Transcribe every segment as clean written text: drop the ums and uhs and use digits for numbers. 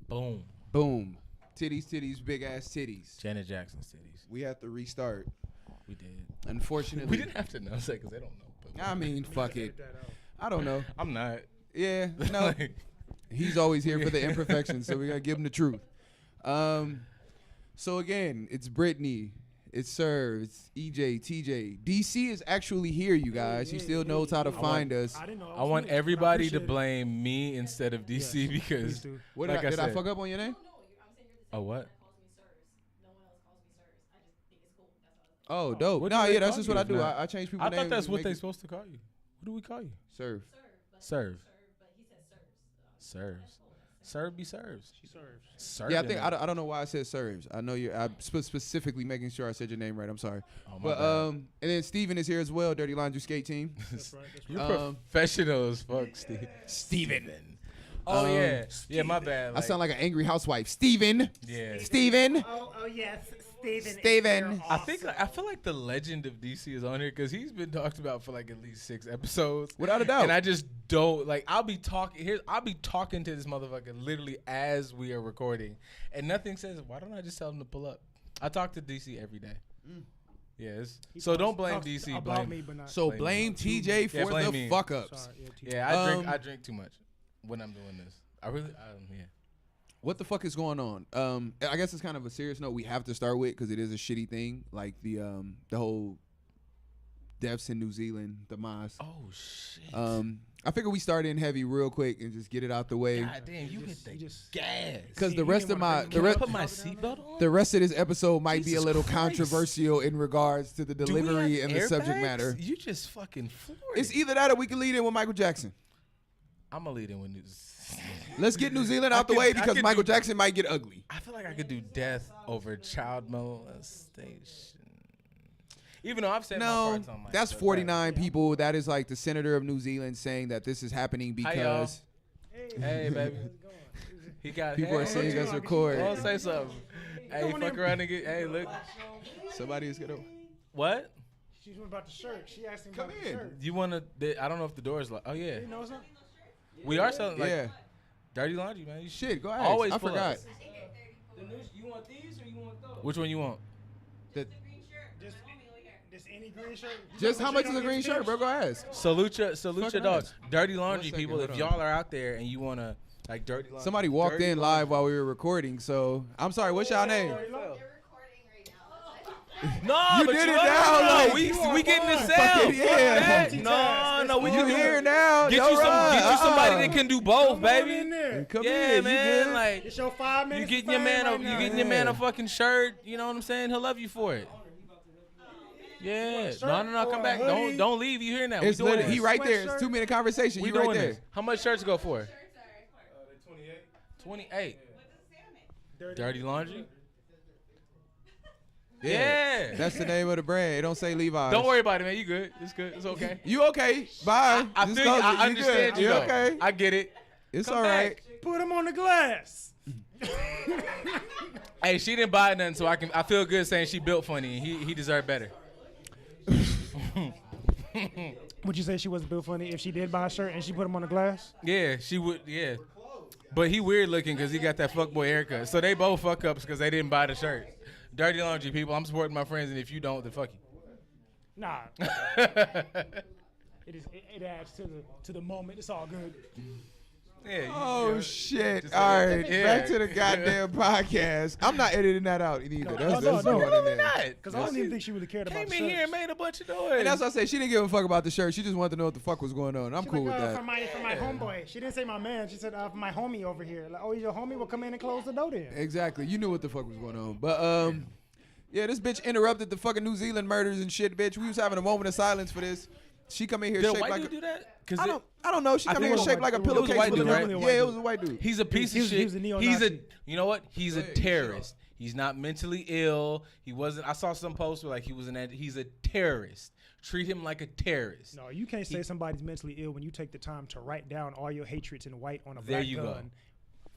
Boom. Boom. Titties, big ass titties. Janet Jackson's titties. We have to restart. We did. Unfortunately. We didn't have to announce that because they don't know. But I mean, fuck it. I don't know. I'm not. Yeah, no. He's always here for the imperfections, so we got to give him the truth. So again, it's Brittany. It's Sir. It's EJ, TJ. DC is actually here, you guys. He still knows how to find us. I want everybody to blame me instead of DC because. What did I fuck up on your name? Oh, what? Oh, dope. No, yeah, that's just what I do. I change people's names. I thought that's what they're supposed to call you. What do we call you? Serve. Serve. Serves. Serve be serves. She serves. Serve yeah, I think I don't know why I said serves. I know you're specifically making sure I said your name right. I'm sorry. Oh, but and then Steven is here as well. Dirty Laundry Skate Team. That's right. You're professional as fuck, Steve. Steven. Oh yeah. Yeah, my bad. I sound like an angry housewife. Steven. Yeah. Steven. Oh yes. Steven. I feel like the legend of DC is on here because he's been talked about for like at least 6 episodes. Without a doubt. And I just don't like. I'll be talking to this motherfucker literally as we are recording, and nothing says. Why don't I just tell him to pull up? I talk to DC every day. Yes. So don't blame DC. Blame me, but not blame TJ for the me. fuck ups. Sorry, yeah, I drink too much when I'm doing this. Yeah. What the fuck is going on? I guess it's kind of a serious note we have to start with because it is a shitty thing, like the whole deaths in New Zealand, the mosque. Oh shit. I figure we start in heavy real quick and just get it out the way. God damn, you hit the gas. Because the rest of my put my seatbelt on. The rest of this episode might be a little Christ. controversial in regards to the delivery and the subject matter. You just fucking floored. It's either that or we can lead in with Michael Jackson. I'm gonna lead in with news. Let's get New Zealand out the way because Michael Jackson might get ugly. I feel like I could do death over child molestation. Even though I've said my parts on my that's 49 people. That is like the senator of New Zealand saying that this is happening because. Hey, baby. He got people are seeing us record. Don't say something. Hey, fuck around and get. Hey, look. Somebody is gonna. What? She's about the shirt. She asked him about the shirt. You wanna? I don't know if the door is locked. Oh yeah. You know something? We are selling like dirty laundry, man. Shit, go ahead. Always I forgot. You want these or you want those? Which one you want? Just any green shirt. Just how much is a green shirt, bro? Go ask. Salute your dog. Dirty laundry, second, people. If y'all are out there and you wanna like dirty laundry. Somebody walked in live while we were recording, so I'm sorry. What's y'all name? No, you but did you it now. Like, we getting the sound. Yeah. No, we you here now. Get you somebody that can do both, baby. Come yeah, in, man. Like it's your 5 minutes. You getting your man a fucking shirt. You know what I'm saying? He'll love you for it. Yeah. No. Come back. Don't leave. You hearing that? It's literally, he right there. It's 2-minute conversation. You right there. How much shirts go for? 28. Dirty laundry. Yeah. That's the name of the brand. It don't say Levi's. Don't worry about it, man. You good. It's good. It's okay. You okay. Bye. I feel you. I understand you. Okay. I get it. It's all right. Put him on the glass. Hey, she didn't buy nothing, so I feel good saying she built funny and he deserved better. Would you say she wasn't built funny if she did buy a shirt and she put him on the glass? Yeah, she would. Yeah. But he weird looking because he got that fuckboy haircut. So they both fuck ups because they didn't buy the shirt. Dirty laundry, people. I'm supporting my friends, and if you don't, then fuck you. Nah. It adds to the moment. It's all good. Yeah. Shit. All right. Back to the goddamn podcast. I'm not editing that out either. That's going in there. Because I don't even think she really cared about the Came in here and made a bunch of noise. And that's what I said. She didn't give a fuck about the shirt. She just wanted to know what the fuck was going on. I'm cool with that. For my homeboy. She didn't say my man. She said for my homie over here. Like, oh, he's your homie? Well, come in and close the door then. Exactly. You knew what the fuck was going on. But, yeah, this bitch interrupted the fucking New Zealand murders and shit, bitch. We was having a moment of silence for this. She come in here shaped like do that? I don't know. She come in here shaped like a pillowcase. Right? Yeah, it was a white dude. He's a piece of shit. He's a neo-Nazi. You know what? He's a terrorist. He's not mentally ill. He wasn't. I saw some poster like he's a terrorist. Treat him like a terrorist. No, you can't say somebody's mentally ill when you take the time to write down all your hatreds in white on a there black you gun. Go.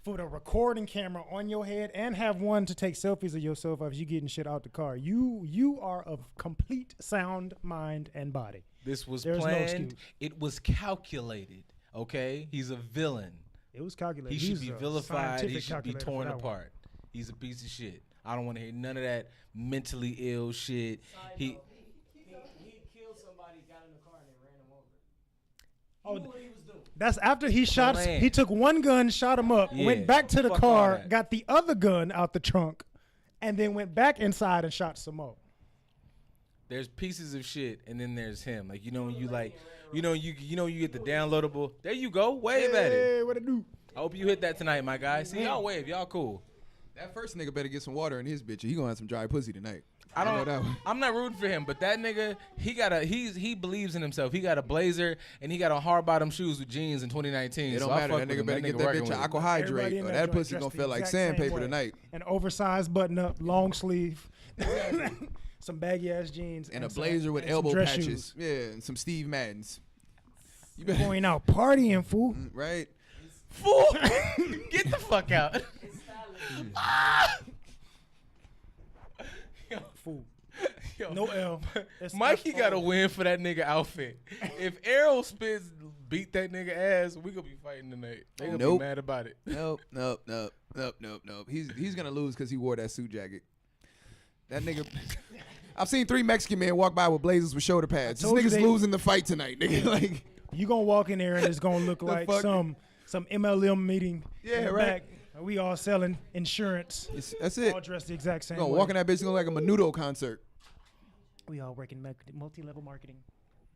Put a recording camera on your head and have one to take selfies of yourself as you getting shit out the car. You are of complete sound mind and body. This was There's planned. no excuse. It was calculated. Okay, he's a villain. It was calculated. He should He's be a vilified. He scientific should be calculator torn for that one. apart. He's a piece of shit. I don't want to hear none of that mentally ill shit. He He killed somebody, got in the car, and they ran him over. Oh, He knew what he was doing. that's after he shot. Plan. He took one gun, shot him up, Yeah, went back to the fuck all car, that. got the other gun out the trunk, and then went back inside and shot some more. there's pieces of shit, and then there's him. Like when you like, you get the downloadable. There you go. Wave at it. Hey, what it do? I hope you hit that tonight, my guy. See y'all wave. Y'all cool. That first nigga better get some water in his bitch. He gonna have some dry pussy tonight. I know don't. that one. I'm not rooting for him, but that nigga, he believes in himself. He got a blazer and he got on hard bottom shoes with jeans in 2019. It don't so I matter. fuck That with nigga him. better That get nigga that working bitch an with it. Everybody hydrate, in or that that joint pussy dressed gonna the feel like exact same sandpaper way. tonight. An oversized button up, long sleeve, some baggy ass jeans, And a some- blazer with and some elbow dress patches. shoes. Yeah, and some Steve Maddens. You better Going out partying, fool. right. Fool, get the fuck out. Fool. Yo, No L. It's Mikey F-O. got to win for that nigga outfit. If Errol Spitz beat that nigga ass, we gonna be fighting tonight. They gonna Nope. be mad about it. Nope. He's gonna lose because he wore that suit jacket. That nigga. I've seen 3 Mexican men walk by with blazers with shoulder pads. This told you nigga's they- losing the fight tonight, nigga. Like, You gonna walk in there and it's gonna look like fuck? some MLM meeting. Yeah, in the right. back. We all selling insurance. that's it. All dressed the exact same You gonna way. walk in that bitch gonna look like a Menudo concert. We all work in multi-level marketing.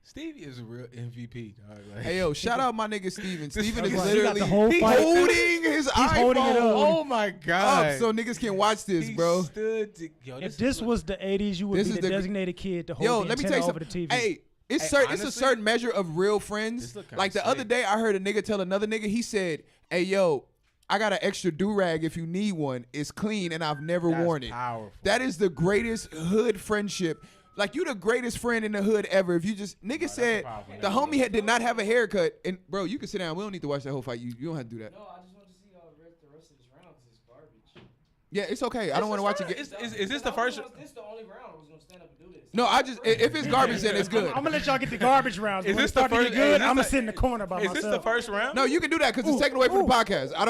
Stevie is a real MVP, dog. Like, Hey yo, shout out my nigga Steven. Steven is He got literally the whole fight. holding his iPhone holding it up. oh my god. up so niggas can watch this, He bro. stood to, yo, If this was the 80s, you would This be is the the- designated kid to hold Yo, the let me tell antenna you over the something. TV. Hey, it's Hey, it's a honestly, certain measure of real friends. this look kinda Like the other sick. day, I heard a nigga tell another nigga. He said, "Hey, yo, I got an extra do rag if you need one. It's clean and I've never That's worn it." powerful. That is the greatest hood friendship. Like, you the greatest friend in the hood ever. If you just nigga said powerful the homie did not have a haircut, and bro, you can sit down. We don't need to watch that whole fight. You don't have to do that. No, I just want to see how the rest of this round is garbage. Yeah, it's okay. I don't want to watch it. Is this the first? This the only round I was gonna stand up and do this. No, I just if it's garbage, then it's good. I'm gonna let y'all get the garbage rounds. Is When this it the start to first? get good, is this I'm gonna the- sit in the corner by Is myself. this the first round? No, you can do that because it's taken away from the podcast. I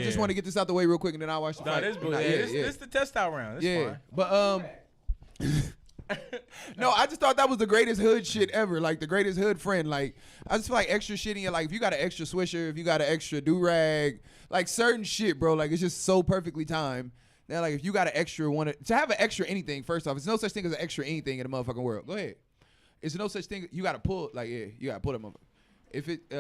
just Yeah. want to get this out the way real quick, and then I'll watch the No, fight. this, Nah, this is the test out round. That's yeah. fine. But no, I just thought that was the greatest hood shit ever. Like the greatest hood friend. Like I just feel like extra shit in your like if you got an extra swisher, if you got an extra do rag, like certain shit, bro. Like it's just so perfectly timed. Now, like if you got an extra one to have an extra anything. First off, it's no such thing as an extra anything in the motherfucking world. Go ahead. It's no such thing. You got to pull. Like yeah, you got to pull that motherfucker. If it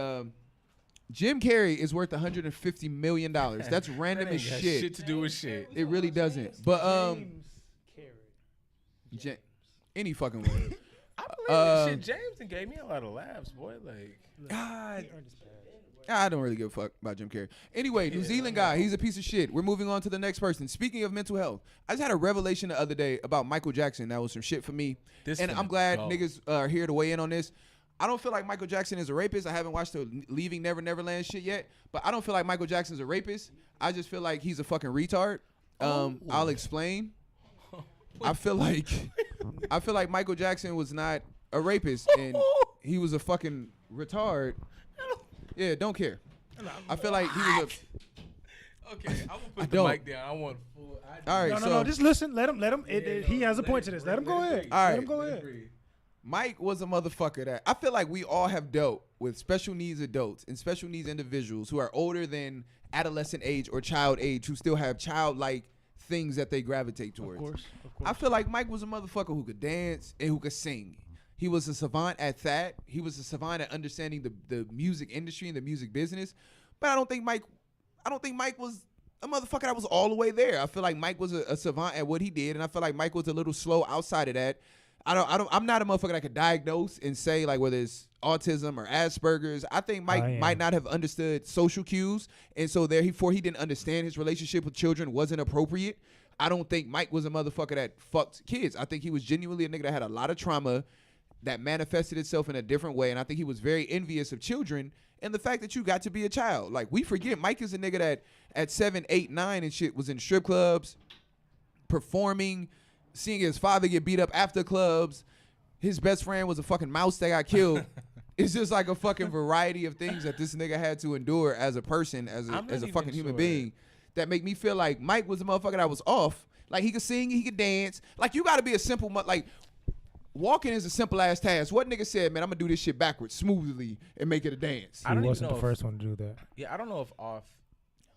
Jim Carrey is worth $150 million. That's random That as ain't got shit. shit to do with shit. It really doesn't. But James Carey. any fucking way. I believe shit. James gave me a lot of laughs, boy. Like, God, He earned his badge. I don't really give a fuck about Jim Carrey. Anyway, New Zealand guy, he's a piece of shit. We're moving on to the next person. Speaking of mental health, I just had a revelation the other day about Michael Jackson. That was some shit for me. This And finna I'm glad go. niggas are here to weigh in on this. I don't feel like Michael Jackson is a rapist. I haven't watched the Leaving Never Neverland shit yet, but I don't feel like Michael Jackson's a rapist. I just feel like he's a fucking retard. I'll explain. I feel like Michael Jackson was not a rapist and he was a fucking retard. Yeah, don't care. I feel like he was okay, I'm gonna put I the don't. mic down. I want full. All right, No, just listen. Let him. He has a point to this. Let him go ahead. All Let right. him go ahead. Mike was a motherfucker that I feel like we all have dealt with special needs adults and special needs individuals who are older than adolescent age or child age who still have childlike things that they gravitate towards. Of course. I feel like Mike was a motherfucker who could dance and who could sing. He was a savant at that. He was a savant at understanding the music industry and the music business. But I don't think Mike was a motherfucker that was all the way there. I feel like Mike was a savant at what he did, and I feel like Mike was a little slow outside of that. I'm not a motherfucker that could diagnose and say like whether it's autism or Asperger's. I think Mike might not have understood social cues, and so therefore he didn't understand his relationship with children wasn't appropriate. I don't think Mike was a motherfucker that fucked kids. I think he was genuinely a nigga that had a lot of trauma that manifested itself in a different way, and I think he was very envious of children and the fact that you got to be a child. Like we forget Mike is a nigga that at 7, 8, 9 and shit was in strip clubs, performing, seeing his father get beat up after clubs. His best friend was a fucking mouse that got killed. It's just like a fucking variety of things that this nigga had to endure as a person, as a fucking human being, that make me feel like Mike was a motherfucker that was off. Like, he could sing, he could dance. Like, you got to be a simple, like, walking is a simple ass task. What nigga said, man, I'm gonna do this shit backwards, smoothly, and make it a dance? He wasn't the first one to do that. Yeah, I don't know if off.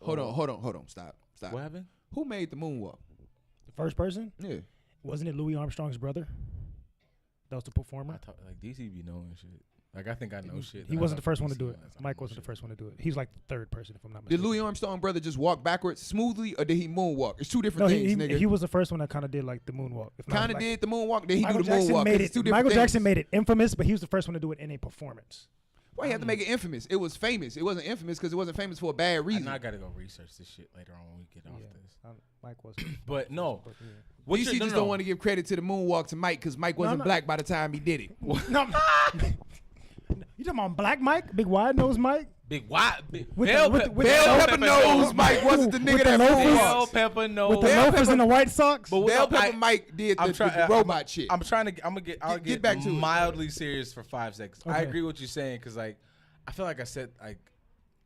Hold on. Stop. What happened? Who made the moonwalk? The first person? Yeah. Wasn't it Louis Armstrong's brother? That was the performer. Like DC be knowing shit. Like, I think I know shit. He wasn't the first one to do it. Mike wasn't the first one to do it. He was like the third person, if I'm not mistaken. Did Louis Armstrong brother just walk backwards smoothly, or did he moonwalk? It's two different things, nigga. He was the first one that kind of did like the moonwalk. Kind of did the moonwalk. Then he Michael do the Jackson moonwalk. made It's it. two different Michael things. Jackson made it infamous, but he was the first one to do it in a performance. Why you have to make it infamous? It was famous. It wasn't infamous because it wasn't famous for a bad reason. I gotta go research this shit later on when we get off this. Mike was. But no. DC just don't want to give credit to the moonwalk to Mike because Mike wasn't black by the time he did it. No. You talking about Black Mike? Big wide nose Mike? Big wide. Bell pepper nose Mike wasn't the nigga that Bell moonwalks. pepper nose. With the loafers and the White Socks? But Bell pepper Mike did the robot shit. I'm trying to. I'll get back to it. mildly serious for 5 seconds. Okay. I agree with what you're saying because like I feel like I said like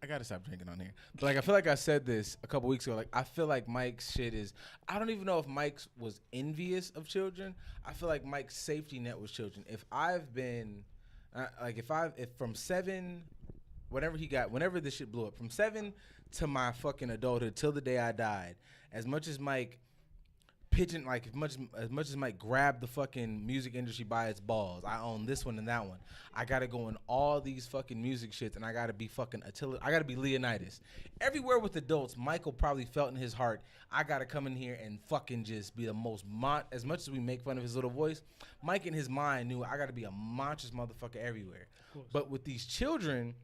I gotta stop drinking on here. But like I feel like I said this a couple weeks ago. Like I feel like Mike's shit is. I don't even know if Mike's was envious of children. I feel like Mike's safety net was children. If I've been if from 7, whenever this shit blew up, from 7 to my fucking adulthood till the day I died, as much as Mike pitching, like as much as Mike grabbed the fucking music industry by its balls, I own this one and that one. I gotta go in all these fucking music shits, and I gotta be fucking Attila. I gotta be Leonidas. Everywhere with adults, Michael probably felt in his heart, I gotta come in here and fucking just be the most as much as we make fun of his little voice, Mike in his mind knew I gotta be a monstrous motherfucker everywhere. But with these children,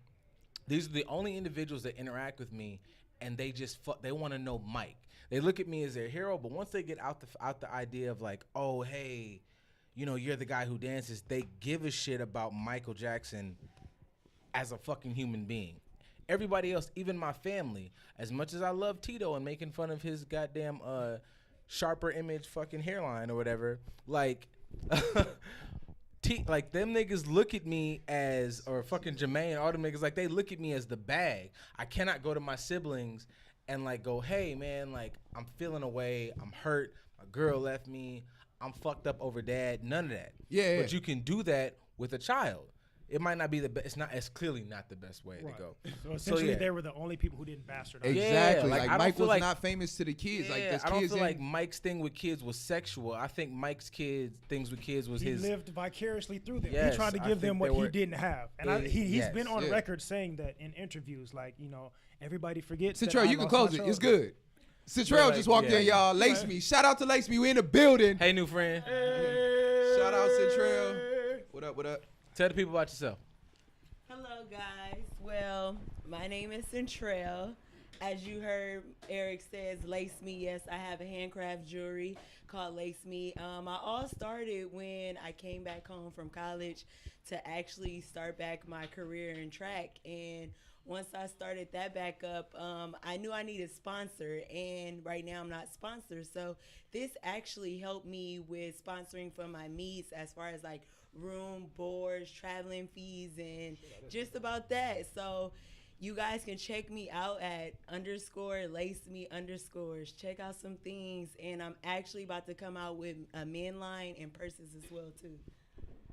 these are the only individuals that interact with me, and they just they want to know Mike. They look at me as their hero, but once they get out the idea of like, oh hey, you know, you're the guy who dances, they give a shit about Michael Jackson as a fucking human being. Everybody else, even my family, as much as I love Tito and making fun of his goddamn sharper image fucking hairline or whatever, like like them niggas look at me as, or fucking Jermaine, all them niggas, like they look at me as the bag. I cannot go to my siblings and like go, hey man, like I'm feeling away, I'm hurt, my girl left me, I'm fucked up over dad. None of that. Yeah. But you can do that with a child. It might not be the best. It's clearly not the best way to go. So essentially, they were the only people who didn't bastardize. Exactly. Yeah, like Mike was not famous to the kids. Yeah, like I don't feel like Mike's thing with kids was sexual. I think Mike's things with kids was his. He lived vicariously through them. Yes, he tried to give them what he didn't have, and he's been on record saying that in interviews. Like, you know, everybody forgets. Central, you can close it. It's good. Central just walked in, y'all. Lace me. Shout out to Lace me. We in the building. Hey, new friend. Hey. Shout out Central. What up? What up? Tell the people about yourself. Hello, guys. Well, my name is Centrell. As you heard, Eric says, Lace Me. Yes, I have a handcraft jewelry called Lace Me. I all started when I came back home from college to actually start back my career in track. And once I started that back up, I knew I needed a sponsor. And right now I'm not sponsored. So this actually helped me with sponsoring for my meets as far as like room, boards, traveling fees, and just about that. So you guys can check me out at _LaceMe_. Check out some things, and I'm actually about to come out with a men line and purses as well too.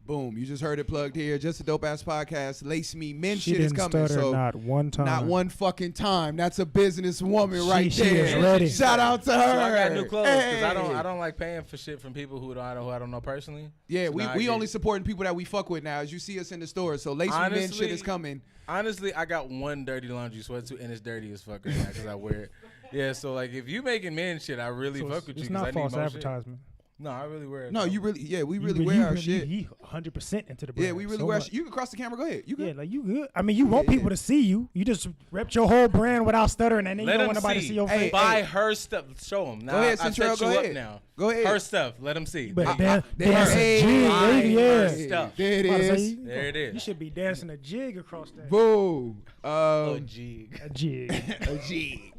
Boom! You just heard it plugged here. Just a dope ass podcast. Lace Me men she shit is didn't coming. Stutter So not one time. Not one fucking time. That's a business woman right she there. Is ready. Shout out to her. So I got new clothes because hey. I don't like paying for shit from people who I don't know personally. Yeah, so we only supporting people that we fuck with now. As you see us in the store, so Lace Me men shit is coming. Honestly, I got one dirty laundry sweatsuit and it's dirty as fuck right now because I wear it. Yeah, so like if you making men shit, I really fuck with you. It's not false advertisement. Shit. No, I really wear it. No, you really, we really wear our shit. You 100% into the brand. Yeah, we really wear. You can cross the camera. Go ahead. You good? Yeah, like you good. I mean, you want people to see you. You just rep your whole brand without stuttering, and then you don't want nobody to see your face. Buy her stuff. Show them. Now, go ahead, Central. Go ahead. Now. Go ahead. Her stuff. Let them see. But dance a jig, stuff. There it is. There it is. You should be dancing a jig across that. Boo. A jig. A jig. A jig.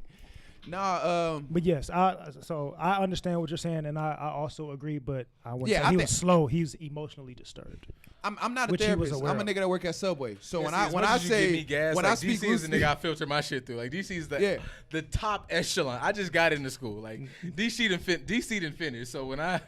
Nah. But yes, so I understand what you're saying, and I also agree. But I wouldn't Yeah, say I he think- was slow. He was emotionally disturbed. I'm not a Which he was therapist. aware I'm a of. nigga that work at Subway. So when As I much as you give say me gas, when like, I speak DC is the loosely, nigga I filter my shit through. Like DC is the top echelon. I just got into school. Like DC didn't finish. So when I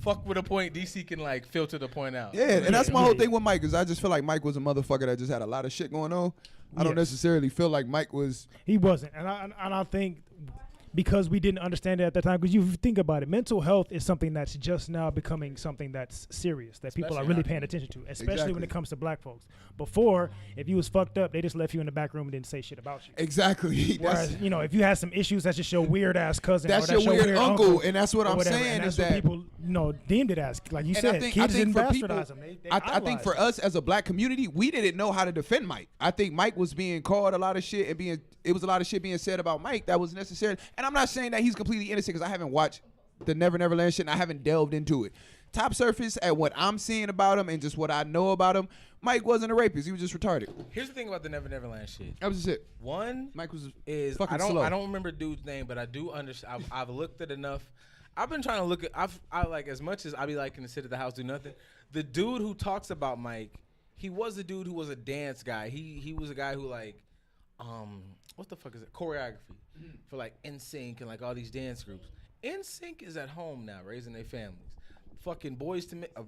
fuck with a point, DC can like filter the point out. yeah, and that's my whole yeah. thing with Mike is I just feel like Mike was a motherfucker that just had a lot of shit going on. I don't Yes. necessarily feel like Mike was. He wasn't, and I think because we didn't understand it at that time. Because you think about it, mental health is something that's just now becoming something that's serious that people are Especially really now. paying attention to, especially Exactly. when it comes to black folks. Before, if you was fucked up, they just left you in the back room and didn't say shit about you. Exactly. Whereas, if you had some issues, that's just your weird ass cousin. That's or your weird uncle, and that's what or I'm whatever, saying and is that's what that people, deemed it as. Like you And said, I think kids didn't for bastardize people, him. They I think for idolized us as a black community, we didn't know how to defend Mike. I think Mike was being called a lot of shit and it was a lot of shit being said about Mike that was necessary. And I'm not saying that he's completely innocent because I haven't watched the Never Never Land shit and I haven't delved into it. Top surface at what I'm seeing about him and just what I know about him, Mike wasn't a rapist. He was just retarded. Here's the thing about the Never Never Land shit. That was just it. One Mike was is fucking I don't slow. I don't remember dude's name, but I do understand. I've looked at enough. I've been trying to look at. I like as much as I be liking to sit at the house do nothing. The dude who talks about Mike, he was a dude who was a dance guy. He was a guy who like, what the fuck is it? Choreography for like NSYNC and like all these dance groups. NSYNC is at home now, raising their families. Fucking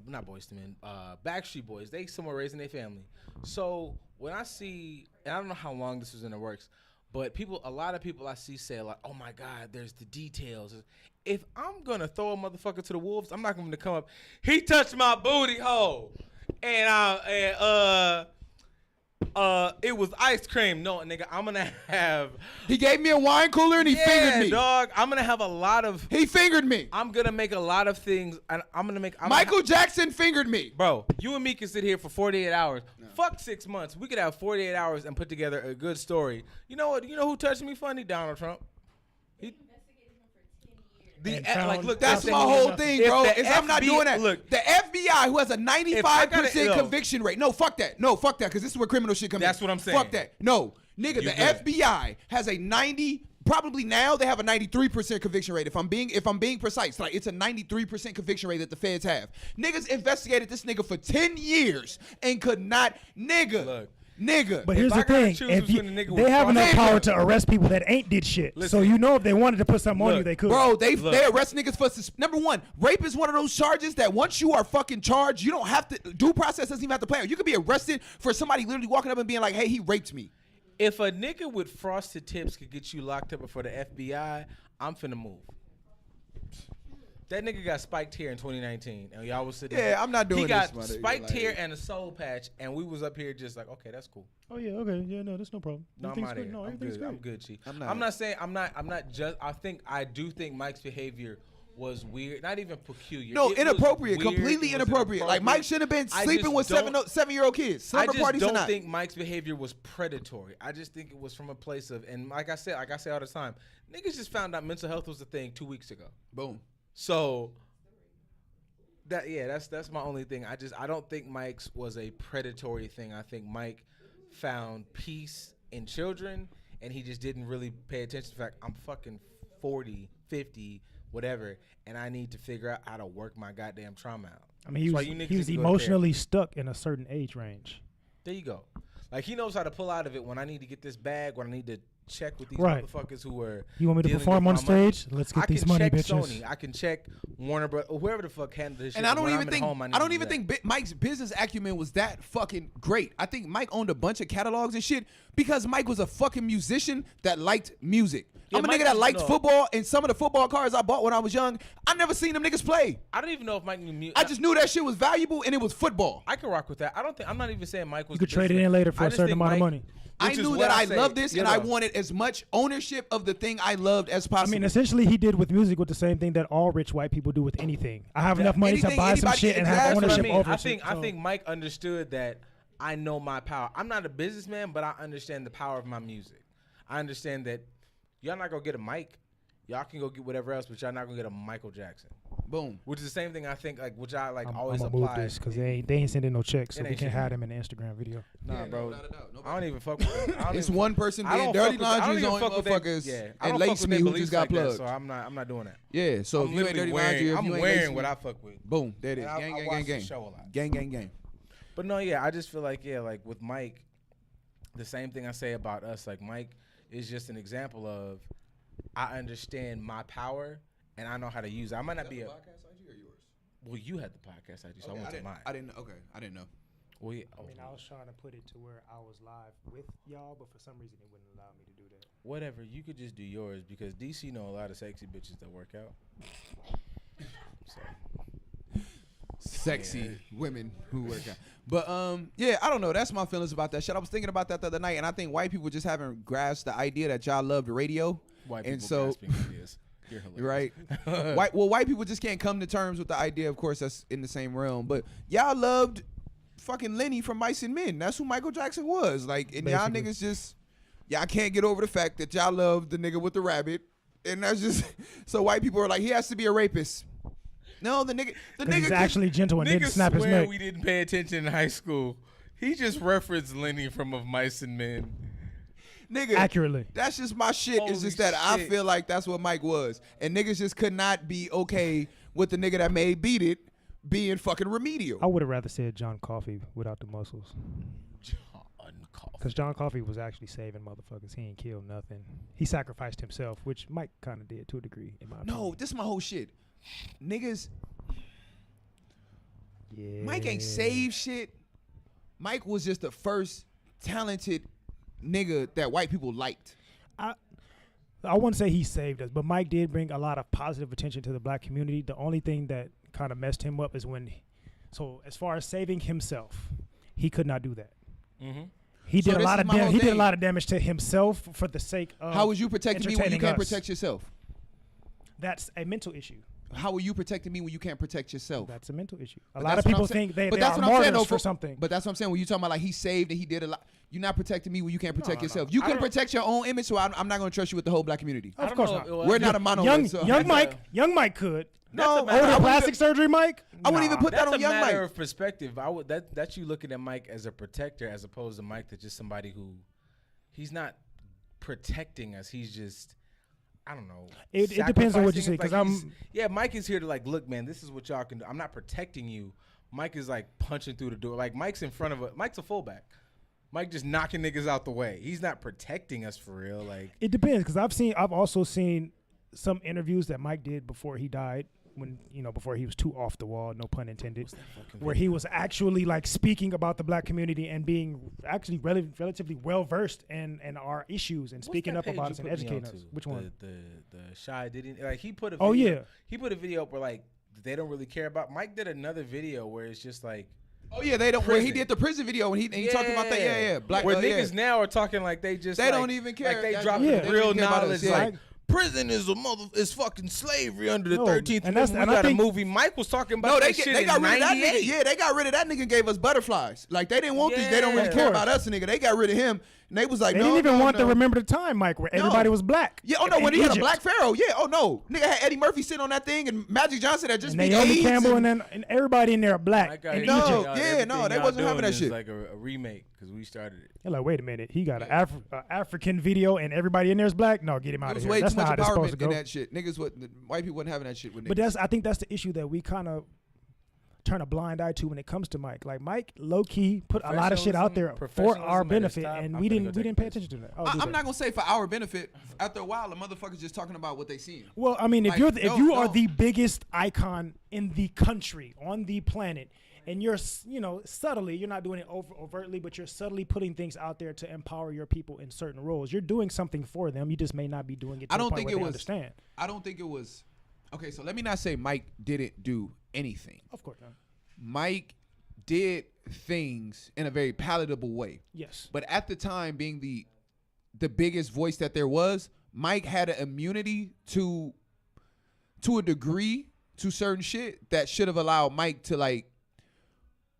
not Boys to Men, Backstreet Boys. They somewhere raising their family. So when I see, and I don't know how long this was in the works, but a lot of people I see say like, "Oh my God, there's the details." If I'm gonna throw a motherfucker to the wolves, I'm not gonna come up. He touched my booty hole, and it was ice cream. No, nigga, I'm gonna have. He gave me a wine cooler and he fingered me. Dog. I'm gonna have a lot of. He fingered me. I'm gonna make a lot of things, and I'm gonna make. Michael Jackson fingered me. Bro, you and me can sit here for 48 hours. No. Fuck 6 months. We could have 48 hours and put together a good story. You know what? You know who touched me funny? Donald Trump. That's my whole thing, bro. I'm not doing that. Look, the FBI, who has a 95% conviction rate. No, fuck that. No, fuck that, because this is where criminal shit comes in. That's what I'm saying. Fuck that. No, nigga, the FBI has a 90. Probably now they have a 93% conviction rate. If I'm being precise, like it's a 93% conviction rate that the feds have. Niggas investigated this nigga for 10 years and could not, nigga. But here's the thing: they have enough power to arrest people that ain't did shit. Listen. So if they wanted to put something on you, they could. Bro, they arrest niggas for number one. Rape is one of those charges that once you are fucking charged, you don't have to. Due process doesn't even have to play out. You could be arrested for somebody literally walking up and being like, "Hey, he raped me." If a nigga with frosted tips could get you locked up before the FBI, I'm finna move. That nigga got spiked hair in 2019, and y'all was sitting. Yeah, I'm not doing this. He got spiked hair and a soul patch, and we was up here just like, okay, that's cool. Oh yeah, okay, yeah, no, that's no problem. No, I'm out of here. Everything's good. I'm good, Chief. I'm not saying I'm not just. I do think Mike's behavior was weird, not even peculiar. No, It inappropriate, was weird. completely It was inappropriate. Like Mike should have been sleeping with 7-year-old kids. Slumber I just parties don't or not. think Mike's behavior was predatory. I just think it was from a place of, and like I say all the time, niggas just found out mental health was a thing 2 weeks ago. Boom. So that's my only thing. I don't think Mike's was a predatory thing. I think Mike found peace in children, and he just didn't really pay attention to the fact I'm fucking 40, 50, whatever, and I need to figure out how to work my goddamn trauma out. I mean, he was emotionally stuck in a certain age range. There you go. Like, he knows how to pull out of it when I need to get this bag, when I need to check with these Right. motherfuckers who are. You want me to perform on stage? Let's get these money, bitches. Sony. I can check Warner Bros. Whoever the fuck handled this shit. And I don't when even I'm think at home, I don't even think Mike's business acumen was that fucking great. I think Mike owned a bunch of catalogs and shit because Mike was a fucking musician that liked music. Yeah, I'm a Mike nigga that was- liked no. football, and some of the football cards I bought when I was young, I never seen them niggas play. I don't even know if Mike knew music. I just knew that shit was valuable and it was football. I can rock with that. I'm not even saying Mike was. You could the trade it businessman. in later for I a just certain think amount of Mike- money. I which is knew what that I say, loved this you and I know. wanted as much ownership of the thing I loved as I possible. mean, essentially, he did with music with the same thing that all rich white people do with anything. I have enough money to Anything buy some anybody- shit and exactly. have That's what I ownership mean. over I it. think I think Mike understood that I know my power. I'm not a businessman, but I understand the power of my music. I understand that y'all not gonna get a Mike. Y'all can go get whatever else, but y'all not gonna get a Michael Jackson. Boom. Which is the same thing I think, like, which I like I'm always gonna move apply. this because they ain't sending no checks, so It Oh, we ain't can't shit. hide them in the Instagram video. Nah, Yeah, bro. without a doubt. No I don't even fuck with. I don't It's even, one person I being don't dirty fuck with- I don't laundry even on fuck with they- motherfuckers Yeah, I and don't fuck lace with me their who beliefs just got like that, plugged. so I'm not doing that. Yeah, so I'm if you ain't literally dirty wearing, laundry, if I'm you ain't wearing lacing what me, I fuck with. boom, there it is. And Gang, I gang, watch gang, the gang. show a lot. Gang, gang, gang. But no, yeah, I just feel like, yeah, like with Mike, the same thing I say about us. Like Mike is just an example of I understand my power and I know how to use it. I might not be a. podcast IG or yours? Well, you had the podcast ID, so I went to mine. I didn't. Okay, I didn't know. Well, yeah, I mean, I was trying to put it to where I was live with y'all, but for some reason it wouldn't allow me to do that. whatever. You could just do yours because DC know a lot of sexy bitches that work out. So. Sexy women who work out. But yeah, I don't know. That's my feelings about that shit. I was thinking about that the other night, and I think white people just haven't grasped the idea that y'all love the radio. White And people so- grasping ideas. You're hilarious. Right? White people just can't come to terms with the idea. Of course, that's in the same realm. But y'all loved fucking Lenny from Mice and Men. That's who Michael Jackson was. Like, and y'all Basically. niggas just y'all can't get over the fact that y'all love the nigga with the rabbit, and that's just so white people are like, he has to be a rapist. No, the nigga He's could- actually gentle and didn't Niggas snap his swear neck. we didn't pay attention in high school. He just referenced Lenny from Of Mice and Men. nigga Accurately. That's just my shit. Holy It's just that I shit. feel like that's what Mike was, and niggas just could not be okay with the nigga that made Beat It being fucking remedial. I would have rather said John Coffey without the muscles. John Coffey. Because John Coffey was actually saving motherfuckers. He ain't killed nothing. He sacrificed himself, which Mike kind of did to a degree, in my opinion. No, this is my whole shit. Niggas, Yeah. Mike ain't saved shit. Mike was just the first talented nigga that white people liked. I wouldn't say he saved us, but Mike did bring a lot of positive attention to the black community. The only thing that kind of messed him up is so as far as saving himself, he could not do that. Mm-hmm. He So did a this lot is of my whole he did a thing. lot of damage to himself for the sake of How was you protecting me when you entertaining can't us. protect yourself? That's a mental issue. How are you protecting me when you can't protect yourself? That's a mental issue. A But lot that's of what I'm people saying. think they But are that's what I'm saying, martyrs though, for something. But that's what I'm saying. When you talking about like he saved and he did a lot, you're not protecting me when you can't protect no, yourself. no. You I can don't- protect your own image, so I'm not going to trust you with the whole black community. I Of don't course know not. if it was- We're not a monolith. Young Mike could. No, That's a Oh, matter- the plastic surgery, Mike. I wouldn't even put that That's on a Young matter Mike. of perspective. That's you looking at Mike as a protector as opposed to Mike that's just somebody who he's not protecting us. He's just I don't know. It depends on what you say, sacrificing. 'cause Like, yeah, Mike is here to like look, man. This is what y'all can do. I'm not protecting you. Mike is like punching through the door. Like Mike's in front of Mike's a fullback. Mike just knocking niggas out the way. He's not protecting us for real. Like It depends because I've also seen some interviews that Mike did before he died, before he was too off the wall, no pun intended, where he was actually like speaking about the black community and being actually relatively well versed in our issues and What's speaking that up page about you us and put me educating onto? us. Which one? The Shy didn't like he put a Oh, video, yeah. he put a video up where like they don't really care about. Mike did another video where it's just like Oh yeah, they don't. Where he Prison. did the prison video and he talked about that. Yeah. Black. where yeah. niggas now are talking like they just They like, don't even care. Like they Yeah, dropping yeah. They don't real even care about knowledge. us, yeah. Like prison is fucking slavery under the No, 13th. and that's- We and I got think- a movie. Mike was talking about No, that shit they got in rid of that 98. nigga. Yeah, they got rid of that nigga and gave us butterflies. Like they didn't want these. They don't really Yeah. care Of course. about us, nigga. They got rid of him. And they was like, They no, didn't even no, want no. to remember the time, Mike, where everybody was black. Yeah, oh no, in when he had a Egypt. black pharaoh. Yeah, oh no, nigga had Eddie Murphy sitting on that thing and Magic Johnson had just And beat Naomi AIDS Campbell and, and everybody in there are black Mike got in his- No, Egypt. y'all- yeah, everything no, they y'all wasn't having doing that is shit. like a remake because we started it. You're like, wait a minute, he got an African video and everybody in there is black. No, get him It out of was here. way That's too much not how it's supposed to empowerment in go. that shit. Niggas, white people wasn't having that shit with But niggas. I think that's the issue that we kind of turn a blind eye to when it comes to Mike. Like Mike, low key, put a lot of shit out there for Professionalism our at its benefit, top. and I'm we finna go didn't take pay a piss. attention to that. Oh, I'm not gonna say for our benefit. After a while, the motherfuckers just talking about what they seeing. Well, I mean, if Like, if you are no. the biggest icon in the country, on the planet, and you're subtly, you're not doing it overtly, but you're subtly putting things out there to empower your people in certain roles. You're doing something for them. You just may not be doing it. To I the don't point think where it they was. Understand? I don't think it was. Okay, so let me not say Mike didn't do anything. Of course not. Mike did things in a very palatable way. Yes. But at the time, being the biggest voice that there was, Mike had an immunity to a degree to certain shit that should have allowed Mike to, like,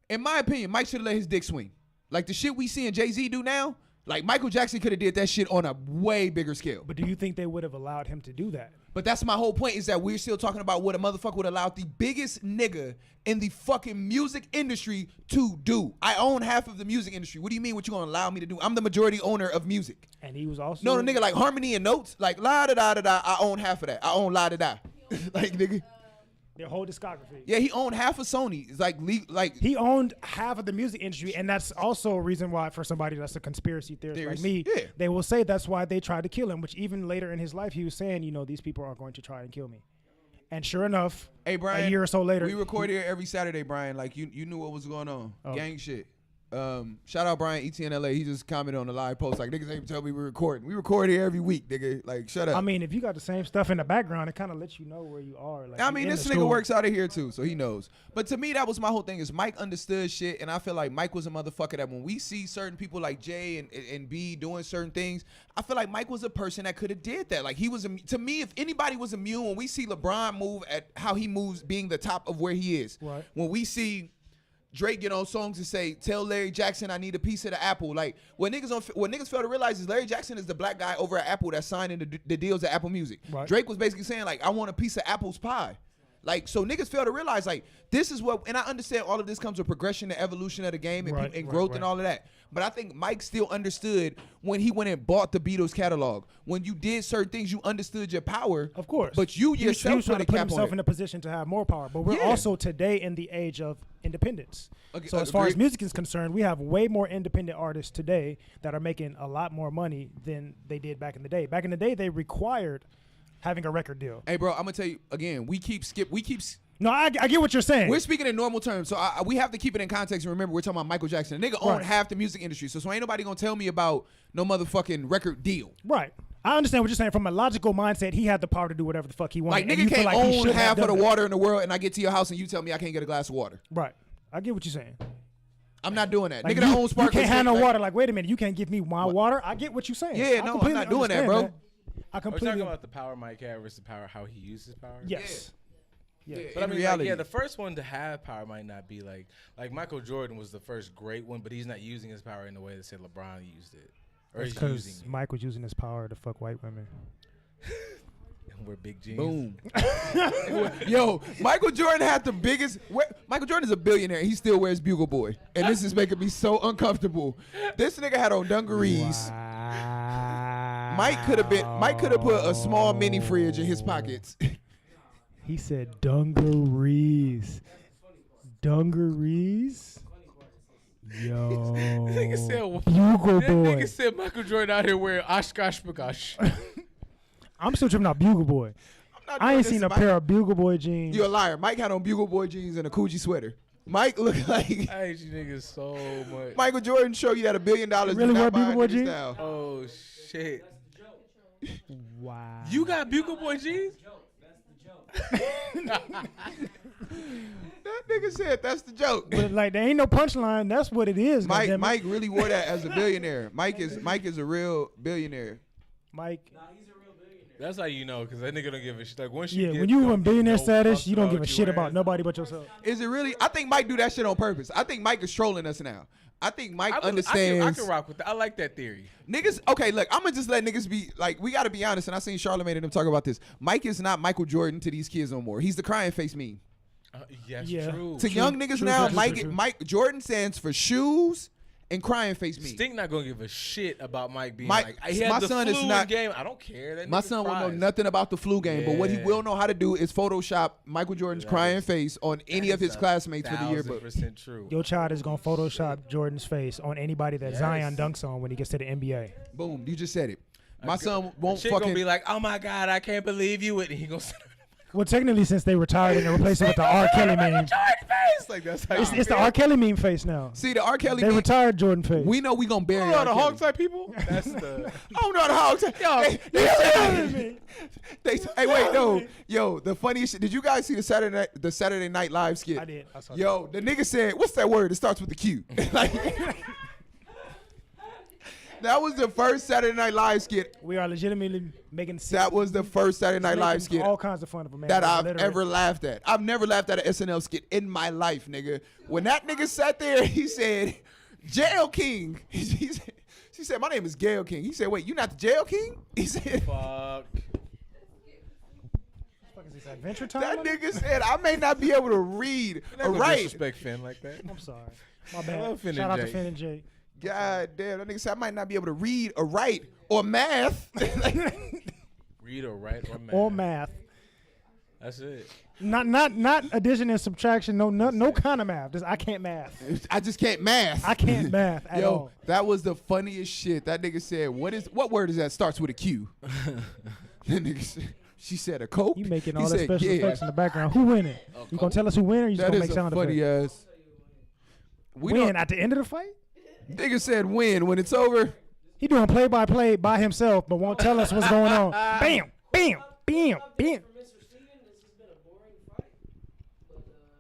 in my opinion, Mike should have let his dick swing. Like the shit we seeing Jay-Z do now, Like Michael Jackson could have did that shit on a way bigger scale. But do you think they would have allowed him to do that? But that's my whole point, is that we're still talking about what a motherfucker would allow the biggest nigga in the fucking music industry to do. I own half of the music industry. What do you mean what you gonna allow me to do? I'm the majority owner of music. And he was also No, the nigga like harmony and notes, like la da da da da. I own half of that. I own la da da. Like nigga. their whole discography. Yeah, he owned half of Sony. It's like He owned half of the music industry, and that's also a reason why, for somebody that's a conspiracy theorist like me, yeah. they will say that's why they tried to kill him, which even later in his life, he was saying, these people are going to try and kill me. And sure enough, Hey Brian, a year or so later, we record here every Saturday, Brian. Like you knew what was going on. Oh. Gang shit. Shout out Brian ETNLA. He just commented on the live post like, niggas ain't even tell me we're recording. We record here every week, nigga. Like, shut up. I mean, if you got the same stuff in the background, it kind of lets you know where you are. Like, I mean, this nigga works out of here too, so he knows. But to me, that was my whole thing, is Mike understood shit, and I feel like Mike was a motherfucker that when we see certain people like Jay and B doing certain things, I feel like Mike was a person that could have did that. Like, he was, to me, if anybody was immune, when we see LeBron move at how he moves being the top of where he is, right. When we see Drake get on songs and say, tell Larry Jackson I need a piece of the apple. Like, what niggas fail to realize is Larry Jackson is the black guy over at Apple that's signing the deals at Apple Music. Right. Drake was basically saying, like, I want a piece of Apple's pie. Like, so niggas fail to realize, like, this is what, and I understand all of this comes with progression and evolution of the game and growth and all of that. But I think Mike still understood when he went and bought the Beatles catalog. When you did certain things, you understood your power. Of course. But you he was yourself trying to put himself on in a position to have more power. But we're Yeah. also today in the age of independence. Okay, So as far as agreed. music is concerned, we have way more independent artists today that are making a lot more money than they did back in the day. Back in the day, they required having a record deal. Hey, bro, I'm gonna tell you again. No, I get what you're saying. We're speaking in normal terms, so we have to keep it in context. And remember, we're talking about Michael Jackson. The nigga owned Right. half the music industry, so ain't nobody gonna tell me about no motherfucking record deal. Right. I understand what you're saying. From a logical mindset, he had the power to do whatever the fuck he wanted. Like, and nigga you feel can't like he own should have half of the done that. water in the world, and I get to your house and you tell me I can't get a glass of water. Right. I get what you're saying. I'm not doing that. Like, Nigga that owns you sparkling. can't have no like, water. Like, wait a minute, you can't give me my water. I get what you're saying. Yeah, I no, I'm completely not doing that, understand bro. I We're completely. talking about the power Mike had versus the power how he uses power. Yes. Yeah. Yeah. But I In mean, reality. the first one to have power might not be like Michael Jordan was the first great one, but he's not using his power in the way that say LeBron used it, or he's Because using Mike was using his power to fuck white women. it. And we're big jeans. Boom. Yo, Michael Jordan had the biggest. Michael Jordan is a billionaire. He still wears Bugle Boy, and this is making me so uncomfortable. This nigga had on dungarees. Wow. Mike could have put a small mini fridge in his pockets. He said dungarees. Dungarees? Yo. Nigga said, Bugle that Boy. nigga said Michael Jordan out here wearing Oshkosh Bagosh. I'm still tripping out Bugle Boy. I ain't seen a pair of Bugle Boy jeans. You're a liar. Mike had on Bugle Boy jeans and a Coogee sweater. Mike looked like I hate you niggas so much. Michael Jordan show you that $1 billion Really do wear not buy Bugle Boy nigga jeans? style. Oh shit! Wow. You got Bugle Boy jeans? That nigga said that's the joke. But like, there ain't no punchline. That's what it is. goddammit. Mike really wore that as a billionaire. Mike is a real billionaire. Mike. That's how you know, because that nigga don't give a shit. Like once Yeah, you when you in billionaire no status, fucks you don't about give a what you shit wearing. about nobody but yourself. Is it really? I think Mike do that shit on purpose. I think Mike is trolling us now. I think Mike understands. I can rock with that. I like that theory. Niggas, okay, look, I'm gonna just let niggas be like, we gotta be honest, and I seen Charlamagne and them talk about this. Mike is not Michael Jordan to these kids no more. He's the crying face meme. Yes, Yeah. true. To young niggas true, now, true, true. Mike Jordan stands for shoes and crying face meme. Stink not gonna give a shit about Mike being Mike- like, he had my the son is flu not- game. I don't care. That My nigga son won't know cries. nothing about the flu game, but what he Yeah. will know how to do is Photoshop Michael Jordan's That crying is- face on any of his classmates for the yearbook. 1000% true. Your child is gonna Photoshop Jordan's face on anybody that Yes. Zion dunks on when he gets to the NBA. Boom, you just said it. My son A won't chick fucking. gonna be like, oh my god, I can't believe you. And he gonna say, Well, technically, since they retired and they replaced it with the R. Kelly meme, Jordan face. Like that's how it's you the feel. R. Kelly meme face now. See the R. Kelly. They meme, retired Jordan face. we know we gonna bury Oh, R. the Kelly. hog type people. That's the. Oh no, the hogs. Yo, Hey, wait, no, yo, the funniest shit. Did you guys see the Saturday Night Live skit? I did. I saw Yo, the nigga said, "What's that word? It starts with the Q." Like, that was the first Saturday Night Live skit. We are legitimately making. That was the first Saturday Night Live making skit all kinds of fun of a man that that's I've illiterate. ever laughed at. I've never laughed at an SNL skit in my life, nigga. When that nigga sat there, he said, "Jail King." He She said, my name is Gail King. He said, wait, you not the Jail King? He said, Fuck. Is this Adventure Time? that nigga said, I may not be able to read You're or not gonna write. disrespect Finn like that. I'm sorry. My I bad. love Finn Shout and out to Jay. Finn and Jay. God damn, that nigga said, I might not be able to read or write or math. Read or write or math. Or math. That's it. Not addition and subtraction. No kind of math. Just, I can't math. I just can't math. I can't math at Yo, all. that was the funniest shit. That nigga said, what word is that starts with a Q? That nigga said, she said a cope. You making He all that said, special yeah. effects in the background. Who winning? You gonna tell us who winning? Or you just That gonna is make a sound funny effects? ass. We Win don't, at the end of the fight? nigga said win when it's over. He doing play by play by himself, but won't tell us what's going on. Bam, bam, bam, bam.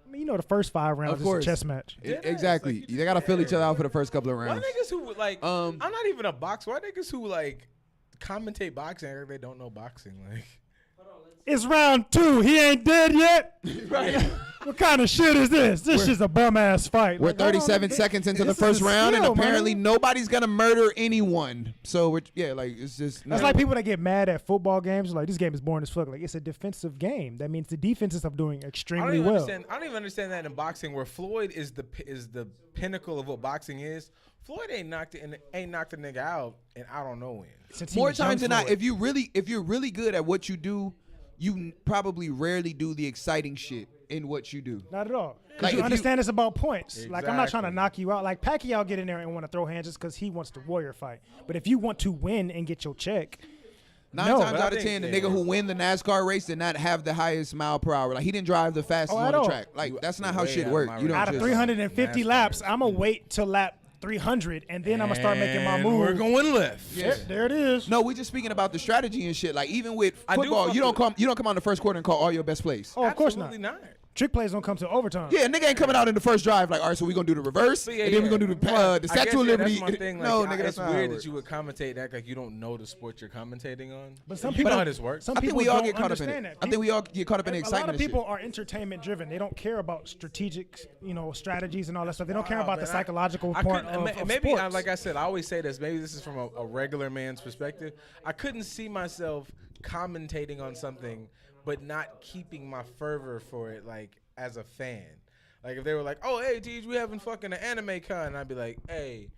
I mean, you know, the first 5 rounds Of is course. a chess match. Exactly. They gotta fill each other out for the first couple of Why rounds. niggas who like? Um, I'm not even a boxer. Why niggas who like commentate boxing act like they don't know boxing? Like, It's round 2. He ain't dead yet. Right. What kind of shit is this? This is a bum ass fight. We're Like, hold on, 37 nigga. seconds into the This is first a round, and skill, man. apparently nobody's gonna murder anyone. So we're like it's just. That's like people that get mad at football games. Like, this game is boring as fuck. Like, it's a defensive game. That means the defenses are doing I don't extremely even well. understand. I don't even understand that in boxing, where Floyd is the pinnacle of what boxing is. Floyd ain't knocked a nigga out, and I don't know when. Since he More was young times than not, Floyd. if you're really good at what you do, you probably rarely do the exciting shit in what you do. Not at all. Because Like, if you you- understand it's about points. Like, I'm not trying to Exactly. knock you out. Like, Pacquiao get in there and want to throw hands just because he wants the warrior fight. But if you want to win and get your check, Nine No, times but I out of think- 10, the nigga who win the NASCAR race did not have the highest mile per hour. Like, he didn't drive the fastest at on the all. track. Like, that's not how way shit out of works. my You don't out of just, 350 NASCAR. laps, I'm going to wait till lap 300, and then I'm going to start making my And move. We're going left. There it is. No, we just speaking about the strategy and shit. Like, even with I do football, fuck you don't with- come out in the first quarter and call all your best plays. Oh, of course not. Absolutely not. Trick plays don't come to overtime. Yeah, nigga ain't coming out in the first drive. Like, all right, so we gonna do the reverse, But yeah, and then we yeah. gonna do the I Statue guess, of yeah, Liberty. That's my thing. Like, No, nigga, that's it's not how it weird works. that you would commentate and act like you don't know the sport you're commentating on. But some you people know how this works. Some I think people we all don't get caught up in understand it. that. I think we all get caught up in the A lot excitement of and people shit. are entertainment driven. They don't care about strategic, strategies and all that stuff. They don't care Wow, about man, the psychological I part couldn't- of maybe sports. like I said, I always say this. Maybe this is from a regular man's perspective. I couldn't see myself commentating on something, but not keeping my fervor for it, like as a fan. Like if they were like, "Oh, hey, Tej, we having fucking an anime con," and I'd be like, "Hey,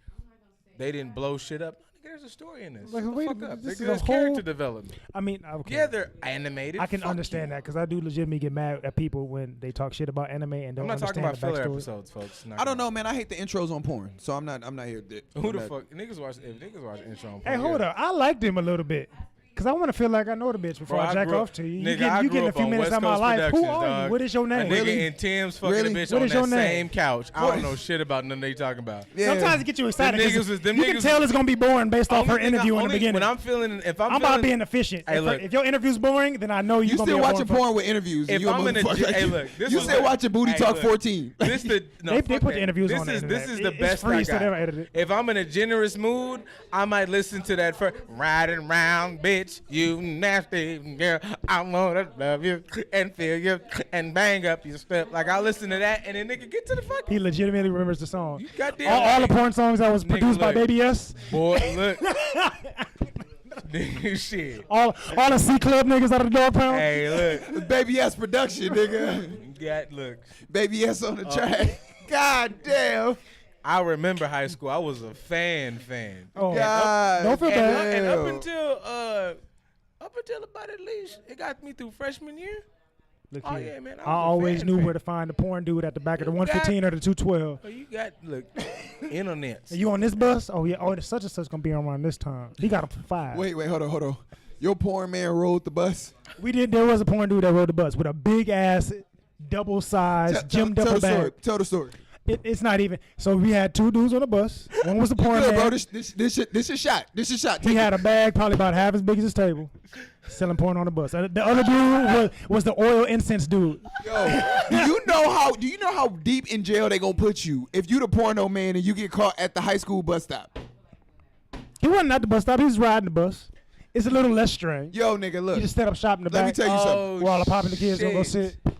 they didn't blow shit up. Nigga, there's a story in this. Like, Shut the wait a fuck minute, up. this Nigga, is a there's character whole- development. I mean, okay. Yeah, they're animated. I can Fuck understand you. that because I do legitimately get mad at people when they talk shit about anime and don't I'm not talking understand about the filler backstory. episodes, folks. Not I don't gonna- know, man. I hate the intros on porn, so I'm not here. Who the fuck? Niggas watch. If niggas watch intro on Hey, porn, hold yeah. up. I liked him a little bit. Because I want to feel like I know the bitch before Bro, I jack grew up- off to you. Nigga, You I getting grew a up few on minutes West of my Coast life. Who Productions, are you? dog. What is your A name? nigga Really? in Tim's fucking Really? a bitch What on is your that name? same couch. I What? don't know shit about nothing they talking about. Yeah. Sometimes it gets you excited. Them 'cause niggas was- them you niggas can tell was- it's going to be boring based off her Only thing interview in the only- beginning. When I'm feeling, if I'm I'm feeling, about being efficient. Hey, look. If your interview's boring, then I know You you're going to still be a watching boring porn with interviews? If you a I'm in a motherfucker. hey, look, this you is still what- watching Booty hey, Talk look. 14? This the no, They fuck put that. the interviews this on the is internet. this is the It's best free, I so got. they don't edit it. If I'm in a generous mood, I might listen to that for riding round, bitch, you nasty girl. I wanna love you and feel you and bang up your step. Like I listen to that and then nigga get to the fuck. He legitimately remembers the song. You goddamn All the right. porn songs that was Nigga, produced by look. Baby S. Boy, look. Nigga, shit. All the C Club niggas out of the dog pound. Hey, look. Baby S production, nigga. Look. Baby S on the track. God damn. I remember high school. I was a fan. Oh, God don't feel bad. And up damn. until about at least it got me through freshman year. Look Oh here. yeah, man. I always knew where to find the porn dude at the back of the You 115 or the 212. Oh, you got look, internets. Are you on this bus? Oh yeah. Oh, such and such gonna be around this time. He got him for 5. Wait, hold on. Your porn man rode the bus. We did. There was a porn dude that rode the bus with a big ass, double size gym tell duffel the story. bag. Tell the story. It's not even. So we had 2 dudes on the bus. One was the porn Good, man. bro. This is shot. This is shot. He Take had a bag probably about half as big as his table, selling porn on the bus. The other dude was the oil incense dude. Yo, do you know how deep in jail they gonna put you if you the porno man and you get caught at the high school bus stop? He wasn't at the bus stop. He was riding the bus. It's a little less strange. Yo, nigga, look. He just set up shop in the Let me back tell you something. where all the popping the kids gonna go shit. sit.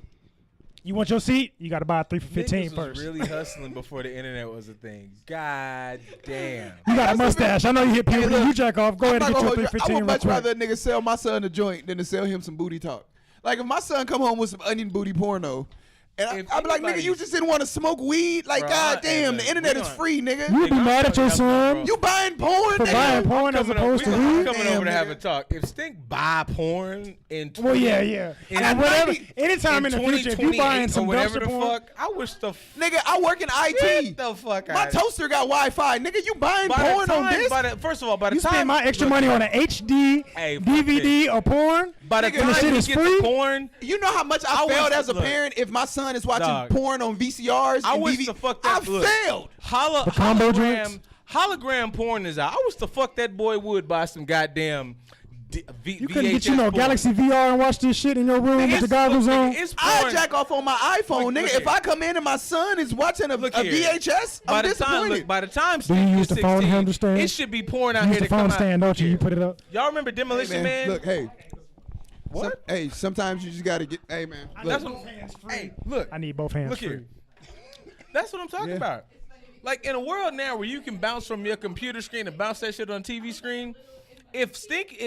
You want your seat? You got to buy a 3 for 15 Niggas first. was really hustling before the internet was a thing. God damn. You got a mustache. I know you hit puberty. look, You jack off. Go I'm ahead and not get your gonna hold 3 you. for I 15 would real much quick. rather a nigga sell my son a joint than to sell him some booty talk. Like if my son come home with some onion booty porno, and If I'd be like, nigga, anybody- you just didn't want to smoke weed? Like, Bro, goddamn, look, the internet we is gonna- free, nigga. You be Nigga, I'm mad at your fucking up, son bro. You buying porn? for nigga? buying porn as Coming up- opposed to we weed? coming over to Damn, have a nigga. talk. If Stink buy porn in Well, yeah. in And whatever. 90 Anytime in the future, if you buying 2028 some or whatever dumpster the porn, fuck, I wish the Nigga, I work in IT. Get the fuck My out. toaster got Wi-Fi. Nigga, you buying By porn the on time, this? first of all, by the you time spend my extra look, money on an HD, Hey, fuck DVD, or porn. by the Nigga, time the shit you is get free? the porn, You know how much I I failed wish- as a look. parent if my son is watching Dog. porn on VCRs I and wish DVD. the fuck that I look. failed. The combo hologram joints? hologram porn is out. I wish the fuck that boy would buy some goddamn You couldn't get VHS porn. Galaxy VR and watch this shit in your room with It's- the goggles look, on. nigga, it's I porn. jack off on my iPhone, Look nigga. here. If I come in and my son is watching a Look here. VHS, I'm disappointed. By the time Do you Steve use gets the phone 16, handle stand? it should be porn out Use here the to come phone out. stand, don't you? Here. You put it up. Y'all remember Demolition Hey, Man? Look, hey. What? Hey, sometimes you just gotta get. Hey, man. That's Look. what, hey, look. I need both hands Look free. here. That's what I'm talking Yeah. about. Like in a world now where you can bounce from your computer screen and bounce that shit on TV screen.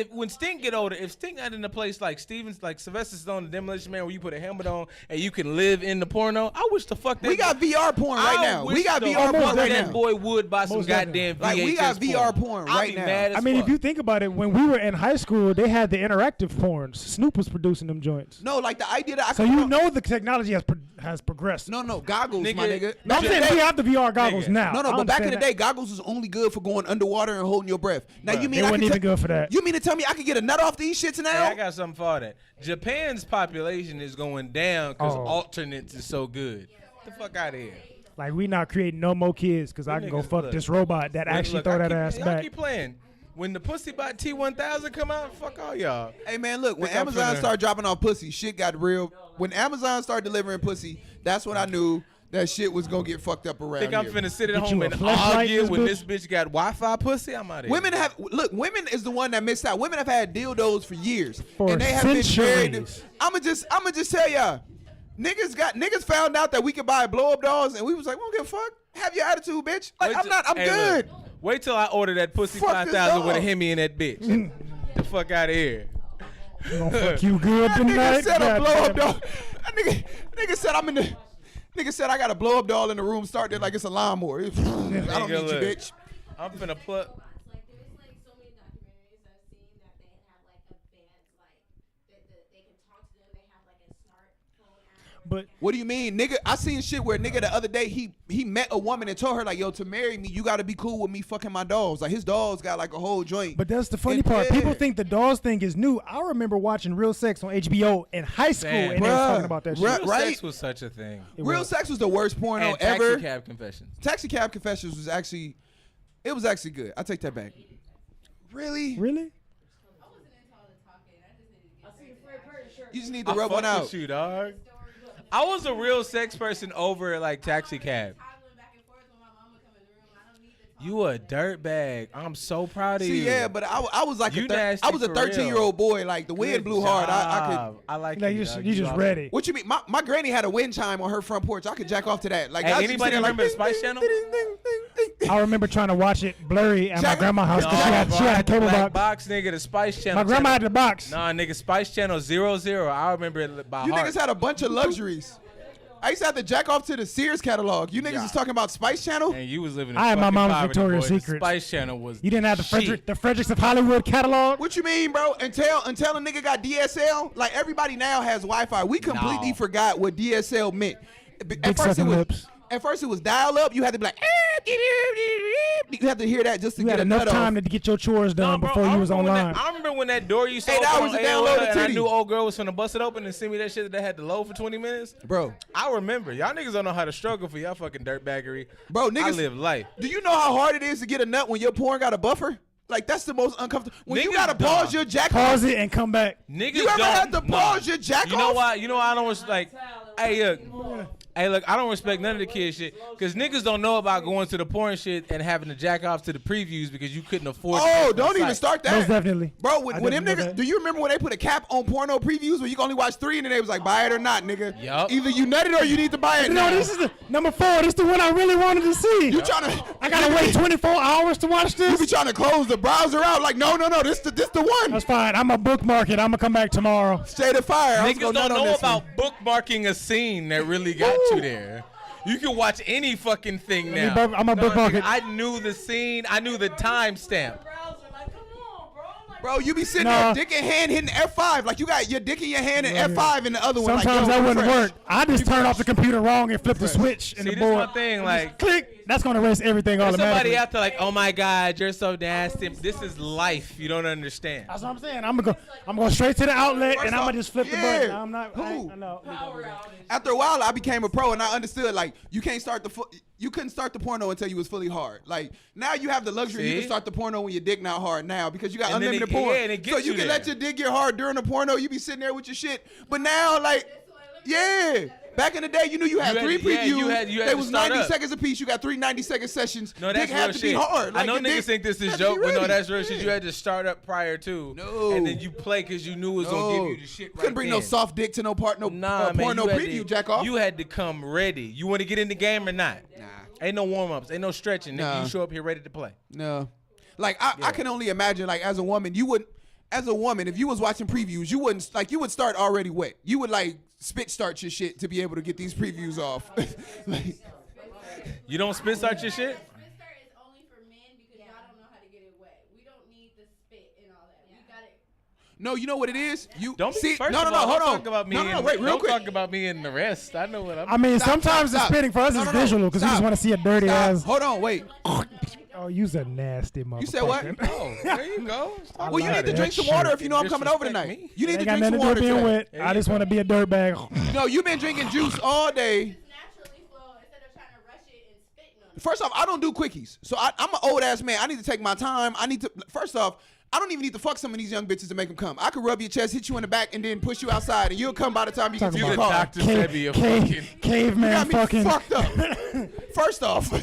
When Stink get older, if Stink not in a place like Stevens, like Sylvester Stallone, the Demolition Man, where you put a helmet on and you can live in the porno, I wish the fuck that. We got VR porn right I now. wish We got the VR fuck porn right that now. boy would buy some Most goddamn VHS Like, we got VR porn I'd right be now. mad as I mean, fuck. if you think about it, when we were in high school, they had the interactive porns. Snoop was producing them joints. No, like the idea that I So could you put on- know the technology has progressed. No, goggles, my Nigga, nigga. No, I'm Back in saying the we day- have the VR goggles Nigga. now. No, I but back in the understand day, goggles was only good for going underwater and holding your breath. Now Bruh. you mean They I wasn't can even good for that. You mean to tell me I could get a nut off these shits now? Hey, I got something for that. Japan's population is going down because Oh. alternates is so good. Get the fuck out of here. Like, we not creating no more kids because I can go niggas, fuck look. this robot that actually Look, throw I that keep- ass y'all back. keep playing. When the Pussybot T1000 come out, fuck all y'all. Hey man, look, when Think I'm Amazon finna- started dropping off pussy, shit got real. When Amazon started delivering pussy, that's when I knew that shit was gonna get fucked up around Think I'm here. finna sit at Get home you a and fleshlight, argue this when bitch? this bitch got Wi-Fi pussy? I'm out of here. Women is the one that missed out. Women have had dildos for years, For and they have been married. centuries. I'ma just tell y'all, niggas found out that we could buy blow up dolls, and we was like, we don't give a fuck. Have your attitude, bitch. Like I'm Hey, good. look, wait till I order that pussy Fuck this 5000 with a dog. Hemi in that bitch. The fuck out of here. We gonna fuck you good That tonight. nigga said a God blow up damn doll. That nigga said I'm in the. Nigga said I got a blow up doll in the room. Start there like it's a lawnmower. I don't Nigga, need you, look. bitch. I'm finna plug. Like there's like so many documentaries I've seen that they have like advanced like that they can talk to them. They have like a smartphone app. But What do you mean, nigga? I seen shit where nigga the other day he met a woman and told her like, yo, to marry me, you gotta be cool with me fucking my dolls. Like his dolls got like a whole joint. But that's the funny And part. yeah. People think the dolls thing is new. I remember watching Real Sex on HBO in high school, Damn. and they was Bruh. talking about that Bruh. shit. Real right? sex was such a thing. Real sex was the worst porno And Taxi ever. Cab Confessions. Taxi Cab Confessions was actually good. I take that back. Really? Really? You just need to I rub one fuck out. with you, dog. I was a real sex person over like Taxi Cab. You a dirtbag. I'm so proud of you. See, yeah, but I was like You I nasty was a for 13-year-old boy. Like the wind Good blew hard. I could. job. I like Like you, you, dog. you just awesome. ready. What you mean? My granny had a wind chime on her front porch. I could jack off to that. Like Hey, I was just anybody sitting there remember the like, Spice ding, Channel? ding, ding, ding, ding. I remember trying to watch it blurry at my Jack- grandma's house because No, she had a the cable black box. box, nigga, the Spice Channel. My grandma had the box. Nah, nigga, Spice Channel 00. I remember it by You heart. niggas had a bunch of luxuries. I used to have to jack off to the Sears catalog. You niggas Yeah. is talking about Spice Channel? And you was living in I had my fucking mom's poverty, Victoria's boy. The Secret. Spice Channel was You didn't have shit. the Fredericks of Hollywood catalog. What you mean, bro? Until a nigga got DSL, like everybody now has Wi-Fi. We completely No. forgot what DSL meant. Big sucking lips. At first it was dial up. You had to be like, you had to hear that just to You get had a enough nut time off. to get your chores done No, bro, before I you was remember when online. I remember when that door used to 8 open hours on to download AOL, a and I titty. knew old girl was finna bust it open and send me that shit that had to load for 20 minutes. Bro, I remember. Y'all niggas don't know how to struggle for y'all fucking dirtbaggery. Bro, I niggas, live life. do you know how hard it is to get a nut when your porn got a buffer? Like that's the most uncomfortable. When you Niggas gotta pause dumb. your jack Pause it and come back. Niggas You ever don't, had to nah. pause your jack You know off? why? You know why I don't was like, hey, Hey, look, I don't respect none of the kid shit because niggas don't know about going to the porn shit and having to jack off to the previews because you couldn't afford. Oh, don't even start that. Most definitely. Bro, when them definitely know niggas, that. do you remember when they put a cap on porno previews where you can only watch 3 and then they was like, buy it or not, nigga? Yup. Either you nut it or you need to buy it No, now. this is the number 4. This is the one I really wanted to see. You trying to? I gotta wait 24 hours to watch You be this. trying to close the browser out like, no, this the one. That's fine. I'm a bookmark it. I'm gonna come back tomorrow. State of fire. I was Niggas gonna don't nut on know this about one. bookmarking a scene that really got you there. You can watch any fucking thing now. I'm a bookmark nigga, it. I knew the scene. I knew the timestamp. Bro, you be sitting Nah. there, dick in hand, hitting F5 like you got your dick in your hand and F5 in the other one. Sometimes like, that yo, wouldn't refresh. work. I just turn off the computer wrong and flip the switch and See, the this is board. my thing. Like, Click. That's gonna erase everything somebody automatically. out there like, oh my God, you're so nasty. This is life. You don't understand. That's what I'm saying. I'm going straight to the outlet First and I'm off, gonna just flip the yeah. button. I'm not. Who? I know. After a while, I became a pro and I understood like you can't start you couldn't start the porno until you was fully hard. Like now you have the luxury you See? can start the porno when your dick not hard now because you got And then unlimited it- porn. yeah, and it so gets you you can there. let your dick get hard during the porno. You be sitting there with your shit. But now like yeah. Back in the day, you knew you had You had 3 to- yeah, previews. you had they to was start 90 up. seconds apiece. You got 3 90-second sessions. No, dick that's had real to shit. be hard. I Like, know your niggas dick think this had is to be joke, but no, ready. that's real shit. Yeah. You had to start up prior to, No. and then you play because you knew it was gonna give you the shit. Couldn't right bring then. no soft dick to no Nah, man, porno you had preview, to, jack off. You had to come ready. You want to get in the game or not? Nah. Ain't no warm ups. Ain't no stretching. Nigga, Nah. you show up here ready to play. No. Like I can only imagine like as a woman, you would as a woman, if you was watching previews, you wouldn't like you would start already wet. You would like spit start your shit to be able to get these previews off. Like, You don't spit start your shit? Spit start is only for men because y'all don't know how to get it wet. We don't need the spit and all that. We got it. no, you know what it is? You Don't see first no, of all, hold don't on. Talk about me no, and, wait, real don't quick. talk about me and the rest. I know what I'm. I mean, Stop, sometimes stop, the spitting for us No, is no, no. visual because we just Stop. want to see a dirty Stop. ass. Hold on, wait. Oh, you's a nasty motherfucker. You said what? Oh, there you go. Stop Well, you like need to that drink some shit. water if you know I'm coming over Disrespect tonight. me. You need Ain't to got drink some nothing to do water with being today. wet. There I you just go. want to be a dirtbag. No, you've been drinking juice all day. Naturally flow instead of trying to rush it and spitting on it. First off, I don't do quickies. So I'm an old ass man. I need to take my time. First off, I don't even need to fuck some of these young bitches to make them come. I could rub your chest, hit you in the back, and then push you outside, and you'll come by the time you get to You your the car. doctor said be a fucking. Caveman You got me fucking. fucked up. First off,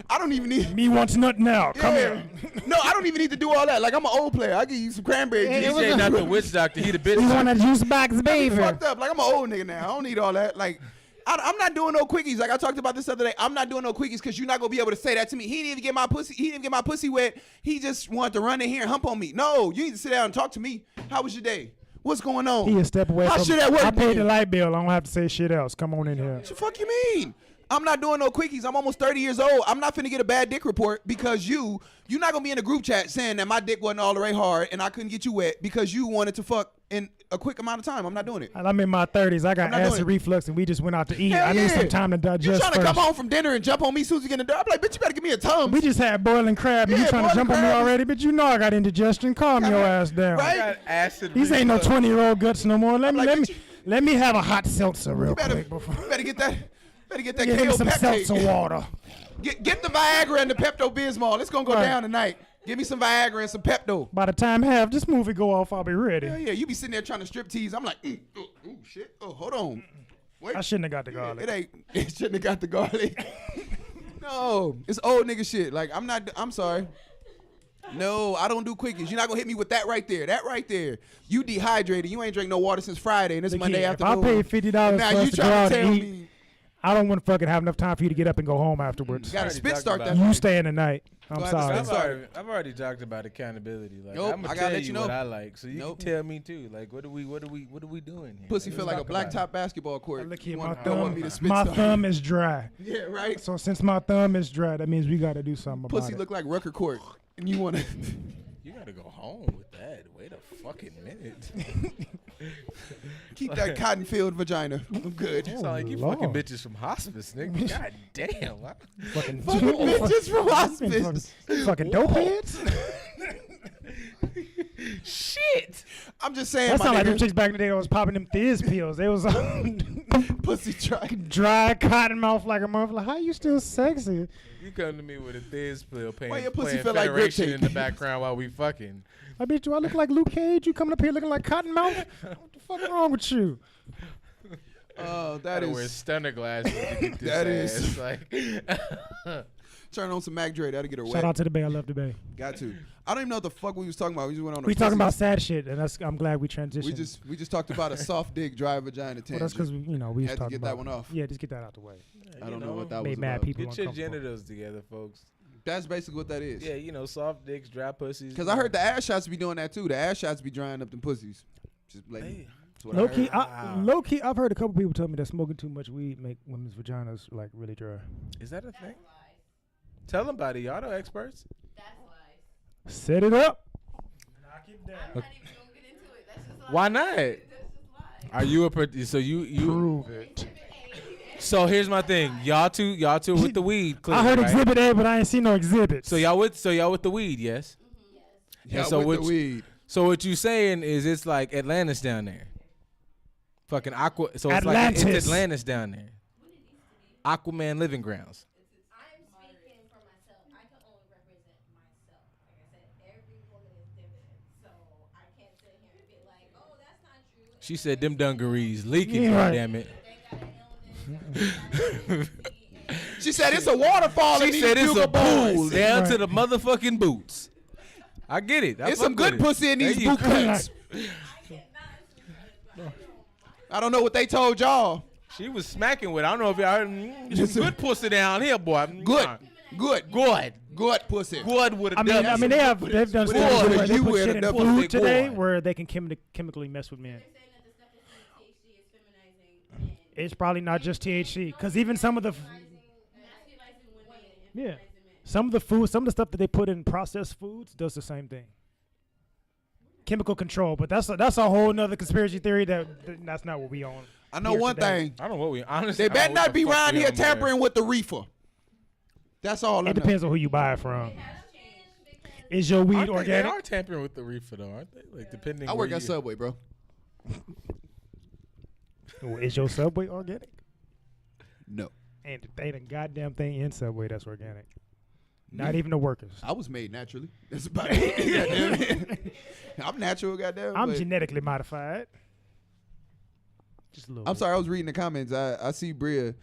I don't even need. Me wants nut now. Come Yeah. here. No, I don't even need to do all that. Like I'm an old player. I give you some cranberry juice. DJ not the witch doctor. He the bitch You want doctor. a juice box, baby? Fucked up. Like I'm an old nigga now. I don't need all that. Like I'm not doing no quickies. Like I talked about this other day. I'm not doing no quickies because you're not gonna be able to say that to me. He didn't even get my pussy. He didn't even get my pussy wet. He just wanted to run in here and hump on me. No, you need to sit down and talk to me. How was your day? What's going on? He a step away How from. shit at work I paid been? the light bill. I don't have to say shit else. Come on in here. What the fuck you mean? I'm not doing no quickies. I'm almost 30 years old. I'm not finna get a bad dick report because you're not gonna be in a group chat saying that my dick wasn't all the way hard and I couldn't get you wet because you wanted to fuck in a quick amount of time. I'm not doing it. And I'm in my 30s. I got I'm not doing acid it. reflux, and we just went out to eat. Hell I need yeah. some time to You digest trying to first. come home from dinner and jump on me as soon as you get in the door? I'm like, bitch, you better give me a Tums. We just had boiling crab, and Yeah, you trying to boiling jump on me crab is- already? But you know I got indigestion. Calm your ass down. Right? Got acid These ain't no reflux. 20-year-old guts no more. like, bitch, Let me have a hot seltzer real You better, quick before. you better get that. Better get that Give me KO some seltzer Peptide. water. Get the Viagra and the Pepto Bismol. It's gonna go Right. down tonight. Give me some Viagra and some Pepto. By the time half this movie go off, I'll be ready. Yeah, yeah. You be sitting there trying to strip tease. I'm like, oh, shit. Oh, hold on. Wait. I shouldn't have got the garlic. It ain't. It shouldn't have got the garlic. No, it's old nigga shit. Like I'm sorry. No, I don't do quickies. You're not gonna hit me with that right there. That right there. You dehydrated. You ain't drank no water since Friday, and it's Look Monday here, if I afternoon. paid $50 now for us you to go trying out to tell and eat, me I don't want to fucking have enough time for you to get up and go home afterwards. you gotta already spit talked start about that. it. You staying the night. I'm Go ahead, sorry. Sorry. I've already talked about accountability. Like Nope, I'm I gonna gotta tell let you you know. what I like, so you Nope. can tell me too. Like what are we doing here? Pussy Like, feel let's like a talk about blacktop basketball court. Look here, You my don't want me to spit my start. thumb is dry. Yeah, right. So since my thumb is dry, that means we got to do something about Pussy it. look like Rucker Court, and you wanna You gotta go home with that. Wait a fucking minute. keep that cotton filled vagina. I'm good. You sound like you Lord. fucking bitches from hospice, nigga. God damn. fucking Bitches from hospice. fucking dope heads. Shit. I'm just saying, That my sound like them nigga. chicks back in the day that was popping them Thiz pills. They was Pussy dry. dry cotton mouth like a motherfucker. How you still sexy? You come to me with a Thiz pill Why playing, your pussy playing feel like grip Federation tape? in the background while we fucking. I bet you I look like Luke Cage. You coming up here looking like Cottonmouth? What the fuck wrong with you? Oh, that Gotta wear is. stunner glasses to get this That ass. is- Like, Turn on some Mac Dre. That'll get her Shout wet. out to the Bay. I love the Bay. Got to. I don't even know what the fuck we was talking about. We just went on. We talking about sad shit, and I'm glad we transitioned. We just talked about a soft dick dry vagina Well, tangent. that's because we was Had to talking get about that one off. Yeah, just get that out the way. I don't know what that Made was mad about. people get your uncomfortable. genitals together, folks. That's basically what that is. Yeah, soft dicks, dry pussies. Because I heard the ass shots be doing that too. The ass shots be drying up them pussies. Just blatant. Hey. That's what I Low heard. key, low key, I've heard a couple people tell me that smoking too much weed make women's vaginas like really dry. Is that a thing? Tell them about it. Y'all know experts. That's lies. Set it up. I'm not even gonna get into it. That's just lies. Why not? That's just lies. Are you so you Prove it. so here's my thing. Y'all two with the weed. Clearly, I heard right? Exhibit A, but I ain't seen no exhibits. So y'all with the weed, yes? Yeah, so with what the weed. So what you saying is it's like Atlantis down there. Fucking Aqua. So it's Atlantis. like it's Atlantis down there. Aquaman living grounds. I'm speaking for myself. I can only represent myself. Like I said, every woman is different. So I can't sit here and be like, oh, that's not true. She said them dungarees leaking. Yeah, right. Damn it. They got an illness. She said it's a waterfall. in She these said it's a Bugle Boys. pool down to Right. the motherfucking boots. I get it. I It's some fuck with good it. pussy in these There you boot go. cuts. I don't know what they told y'all. She was smacking with. I don't know if y'all heard. Some good pussy down here, boy. Good. Good. Good. Good pussy. Good would I have mean, done. they've done Boy, studies where they you put would shit have in done food pussy, today boy. where they can chemically mess with men. They're saying that the stuff that's in THC is feminizing men. It's probably not just THC, because even some of the Masculizing women and yeah, feminizing men. some of the stuff that they put in processed foods does the same thing. Chemical control, but that's a whole nother conspiracy theory that's not what we on. I know Here one today. thing. I don't know what we honestly. They better not be around here tampering with the reefer. That's all I It know. depends on who you buy it from. Is your weed They organic? are tampering with the reefer though, aren't they? Like depending. I work where at you- Subway, bro. Is your Subway organic? No. Ain't a goddamn thing in Subway that's organic. Not even the workers. I was made naturally. That's about it. Goddamn it. I'm natural, goddamn. I'm but- genetically modified. Just a little. I'm bit. sorry, I was reading the comments. I see Bria.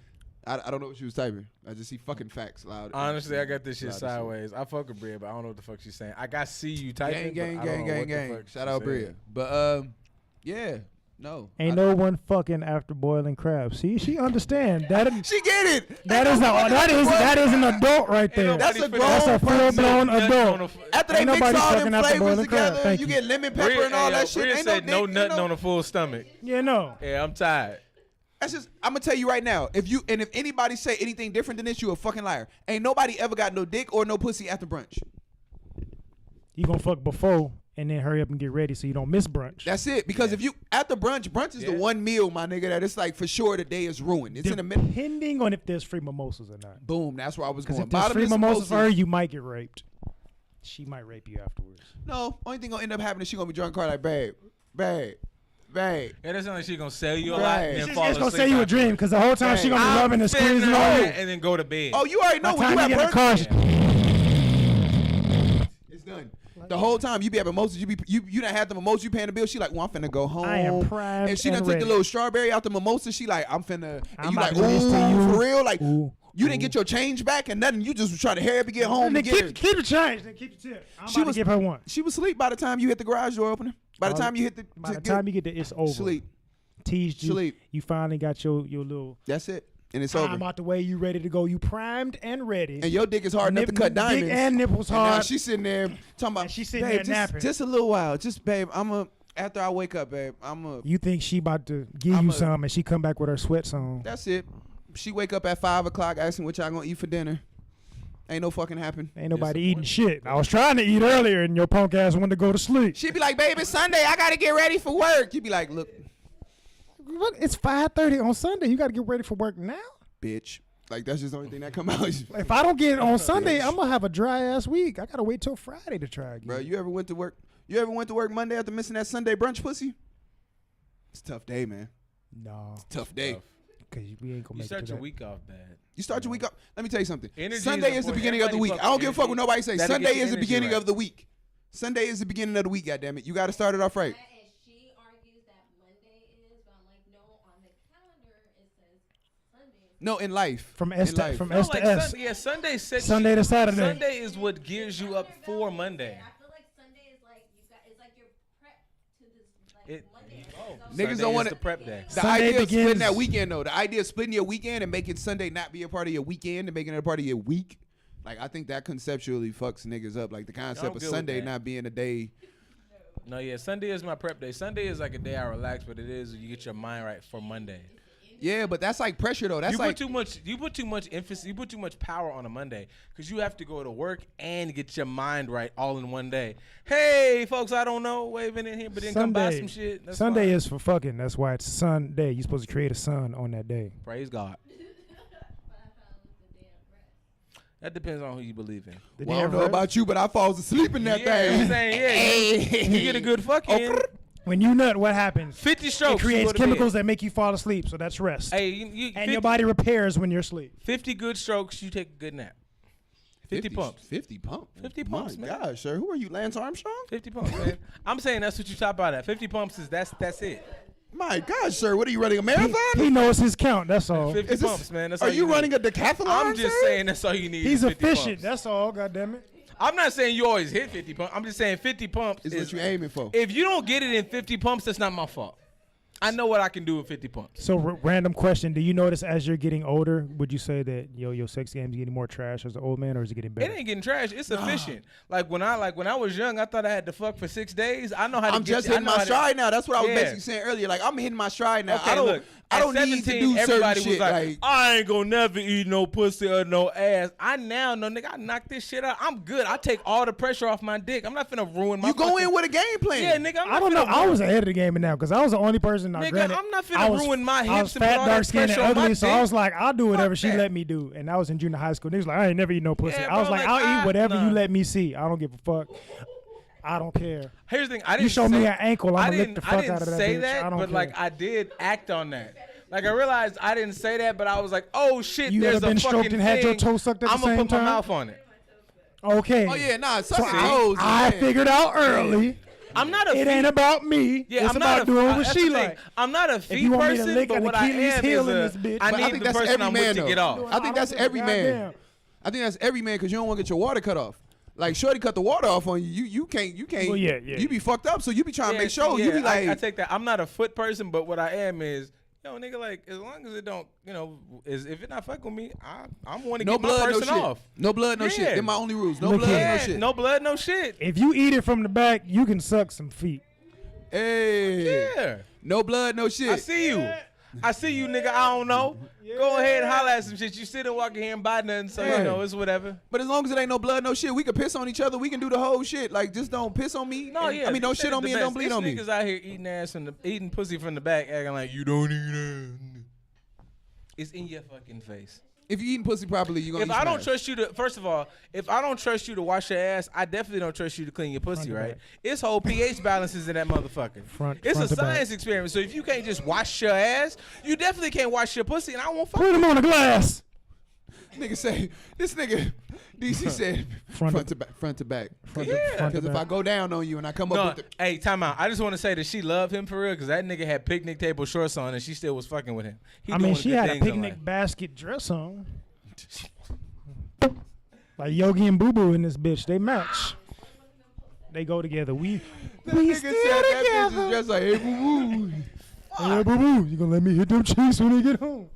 I don't know what she was typing. I just see fucking facts loud. Honestly, I got this shit Loud as sideways. I fuck with Bria, but I don't know what the fuck she's saying. I got see you typing. Gang, but I gang, don't gang, know gang, what the gang. fuck Shout she's out Bria. saying. But yeah, no. Ain't I- no one fucking after boiling crab. See, she understand that. She get it. That is an adult right there. Ain't That's nobody a finna- grown That's a person. full-blown Nothing adult. on the f- After they Ain't mix nobody all fucking them after flavors boiling crab. together, Thank you you. get lemon pepper Bria- and all hey, yo, that shit. Bria Ain't no said dick, no ain't nothing no- on a full stomach. Yeah, no. Yeah, I'm tired. That's just. I'm gonna tell you right now. If anybody say anything different than this, you a fucking liar. Ain't nobody ever got no dick or no pussy after brunch. You gonna fuck before and then hurry up and get ready so you don't miss brunch. That's it. Because if you after brunch is the Yeah. one meal, my nigga, that it's like for sure the day is ruined. It's in the middle. Depending on if there's free mimosas or not. Boom. That's where I was Because going. if there's free Bottomless mimosas for her, mimosas. you might get raped. She might rape you afterwards. No, only thing gonna end up happening is she gonna be drunk, cry like, babe. Yeah, that's not like she gonna sell you a lot Right. and then She's fall just gonna asleep say you a afterwards. dream because the whole time she gonna be I'm rubbing and Sitting squeezing on on it you. and then go to bed. Oh, you already know By the when time you you at get in the brunch. car, It's done. The whole time you be at mimosas, you done had the mimosas, you paying the bill. She like, well, I'm finna go home. I am primed And she done and took ready. the little strawberry out the mimosa. She like, I'm finna. And I'm you about like, to do this to ooh, you. for real? Like, Ooh, you didn't get your change back and nothing. You just was trying to hurry up and get home. then And get her. keep the change. Then keep the tip. I'm She about was- to give her one. She was asleep by the time you hit the garage door opener. By the Oh, time you hit the. By the time you get there, it's over. sleep. Teased you. Sleep. You finally got your little That's it. And it's time over. out the way. You ready to go. You primed and ready. And your dick is hard enough to cut diamonds. Dick and nipples And now hard. she's sitting there talking about. And she's sitting babe, there napping. just a little while. Just babe, after I wake up, babe, You think she about to give I'm you a- some and she come back with her sweats on. That's it. She wake up at 5 o'clock asking what y'all gonna eat for dinner. Ain't no fucking happen. Ain't nobody eating shit. I was trying to eat earlier and your punk ass wanted to go to sleep. She be like, babe, it's Sunday. I gotta get ready for work. You be like, look, What? It's 5:30 on Sunday. You got to get ready for work now. bitch. Like that's just the only thing that come out. If I don't get it on Sunday, I'm gonna have a dry ass week. I gotta wait till Friday to try again. Bro, you ever went to work? You ever went to work Monday after missing that Sunday brunch pussy? It's a tough day, man. No, Tough day. Tough. because we ain't gonna You make it start to your that. week off bad. You start your week up. Let me tell you something. Energy Sunday is is the important. beginning of the week. Everybody I don't give a fuck what energy. nobody say. That'll Sunday get your is the energy beginning right. of the week. Sunday is the beginning of the week. Goddamn it, you got to start it off right. And she argues that Monday is, but I'm like, no, on the calendar No, in life. From S In to life. from No, S like to S. Sunday sets Sunday to Saturday. Sunday is what gears you up for Monday. I feel like Sunday is like it's like your prep to this like Monday. Niggas Sunday don't is want the prep day. The Sunday idea of splitting begins- that weekend, though. The idea of splitting your weekend and making Sunday not be a part of your weekend and making it a part of your week. Like, I think that conceptually fucks niggas up. Like, the concept I'm of good with Sunday that. not being a day. No, yeah, Sunday is my prep day. Sunday is like a day I relax, but it is you get your mind right for Monday. Yeah, but that's like pressure, though. That's You like. put too much emphasis. You put too much power on a Monday because you have to go to work and get your mind right all in one day. Hey, folks, I don't know, waving in here, but then come buy some shit. That's Sunday fine. is for fucking. That's why it's Sunday. You're supposed to create a sun on that day. Praise God. That depends on who you believe in. The Well, day I of don't know rest. about you, but I falls asleep in that Yeah, I'm thing. saying, yeah, you get a good fucking When you nut, what happens? 50 It strokes. you creates go to bed. chemicals that make you fall asleep, so that's rest. Hey, you and 50, your body repairs when you're asleep. 50 good strokes, you take a good nap. 50 pumps. 50 pumps. 50 pumps, My man. gosh, sir. Who are you, Lance Armstrong? 50 pumps, man. I'm saying that's what you top out at. 50 pumps is that's it. My gosh, sir. What are you running, a He, marathon? he knows his count. That's all. 50 Is this- pumps, man. That's Are all you need. running a decathlon, I'm just sir? saying that's all you need. He's is 50 efficient. pumps. That's all. God damn it. I'm not saying you always hit 50 pumps. I'm just saying 50 pumps Is what you're aiming for. If you don't get it in 50 pumps, that's not my fault. I know what I can do with 50 pumps. So, random question: do you notice as you're getting older, would you say that your sex game's getting more trash as an old man, or is it getting better? It ain't getting trash. It's efficient. Like when I was young, I thought I had to fuck for 6 days. I know how to. I'm get just you- I hitting know my how to- stride now. That's what I was Yeah. basically saying earlier. Like, I'm hitting my stride now. Okay, I don't, look. I at don't need to 17, do certain everybody shit. was like, I ain't gonna never eat no pussy or no ass. I now know, nigga, I knock this shit out. I'm good. I take all the pressure off my dick. I'm not finna ruin my you go in with a game plan. Yeah, nigga, I'm I don't know. not finna I ruin- was ahead of the game now because I was the only person. Now, Nigga, granted, I'm not finna I was- ruin my I was hips and put fat, all dark that skinned, and pressure on my ugly, so dick. I was like, I'll do whatever Fuck she that. let me do. And I was in junior high school. Niggas like, I ain't never eat no pussy. Yeah, I was bro, like, like, I'll eat whatever nah. you let me see. I don't give a fuck. I don't care. Here's the thing. I didn't You show say, me an ankle, I I'ma lick didn't- the I fuck didn't out of that say bitch. that, I don't but care. like I did act on that. Like I realized I didn't say that, but I was like, oh shit, You there's ever a been fucking stroked and had your thing. toe sucked at the I'm gonna same put my time? mouth on it. Okay. Oh, yeah, nah, So sucking toes. I yeah. figured out early. I'm not a It feet- ain't about me. Yeah, it's I'm about not doing a, what that's she the thing. like. I'm not a feet you want me to person, lick but an what I Achilles am heel is in a, this bitch? I But need I think the that's person every I'm man, with to though. get off. I think that's every man. Goddamn. I think that's every man because you don't want to get your water cut off. Like, shorty cut the water off on you. You can't. Well, yeah. You be fucked up, so you be trying to Yeah, make sure. see, You be yeah, like, I take that. I'm not a foot person, but what I am is, yo, nigga, like as long as it don't, if it not fuck with me, I'm want to no get my blood, no person shit. off. No blood, no Yeah. shit. They're my only rules. No Look blood, here. no Yeah, shit. no blood, no shit. If you eat it from the back, you can suck some feet. Hey. Yeah, No blood, no shit. I see you. I see you, nigga. I don't know. Go ahead and holla at some shit. You sit and walk in here and buy nothing, so Yeah. it's whatever. But as long as it ain't no blood, no shit, we can piss on each other. We can do the whole shit. Like, just don't piss on me. No, and- yeah. I mean, don't you said shit it on the me and best. don't bleed It's on me. niggas out here eating pussy from the back, acting like you don't eat it. It's in your fucking face. If you eating pussy properly, you're gonna If eat I don't smash. trust you to, first of all, if I don't trust you to wash your ass, I definitely don't trust you to clean your pussy, Front to right? back. It's whole pH balances in that motherfucker. It's a front to back. science experiment. So if you can't just wash your ass, you definitely can't wash your pussy, and I won't fuck. Put him on the glass. Nigga say, this nigga, DC said, front to back, front to back. Front Because to if I back. go down on you and I come No, up with the, hey, time out. I just want to say that she loved him for real because that nigga had picnic table shorts on and she still was fucking with him. He I mean, doing she good had a things in picnic life. basket dress on. Like Yogi and Boo Boo in this bitch. They match. They go together. We nigga still said that bitch is together. just like, hey, boo boo. Hey, Boo Boo, you gonna let me hit them cheeks when they get home?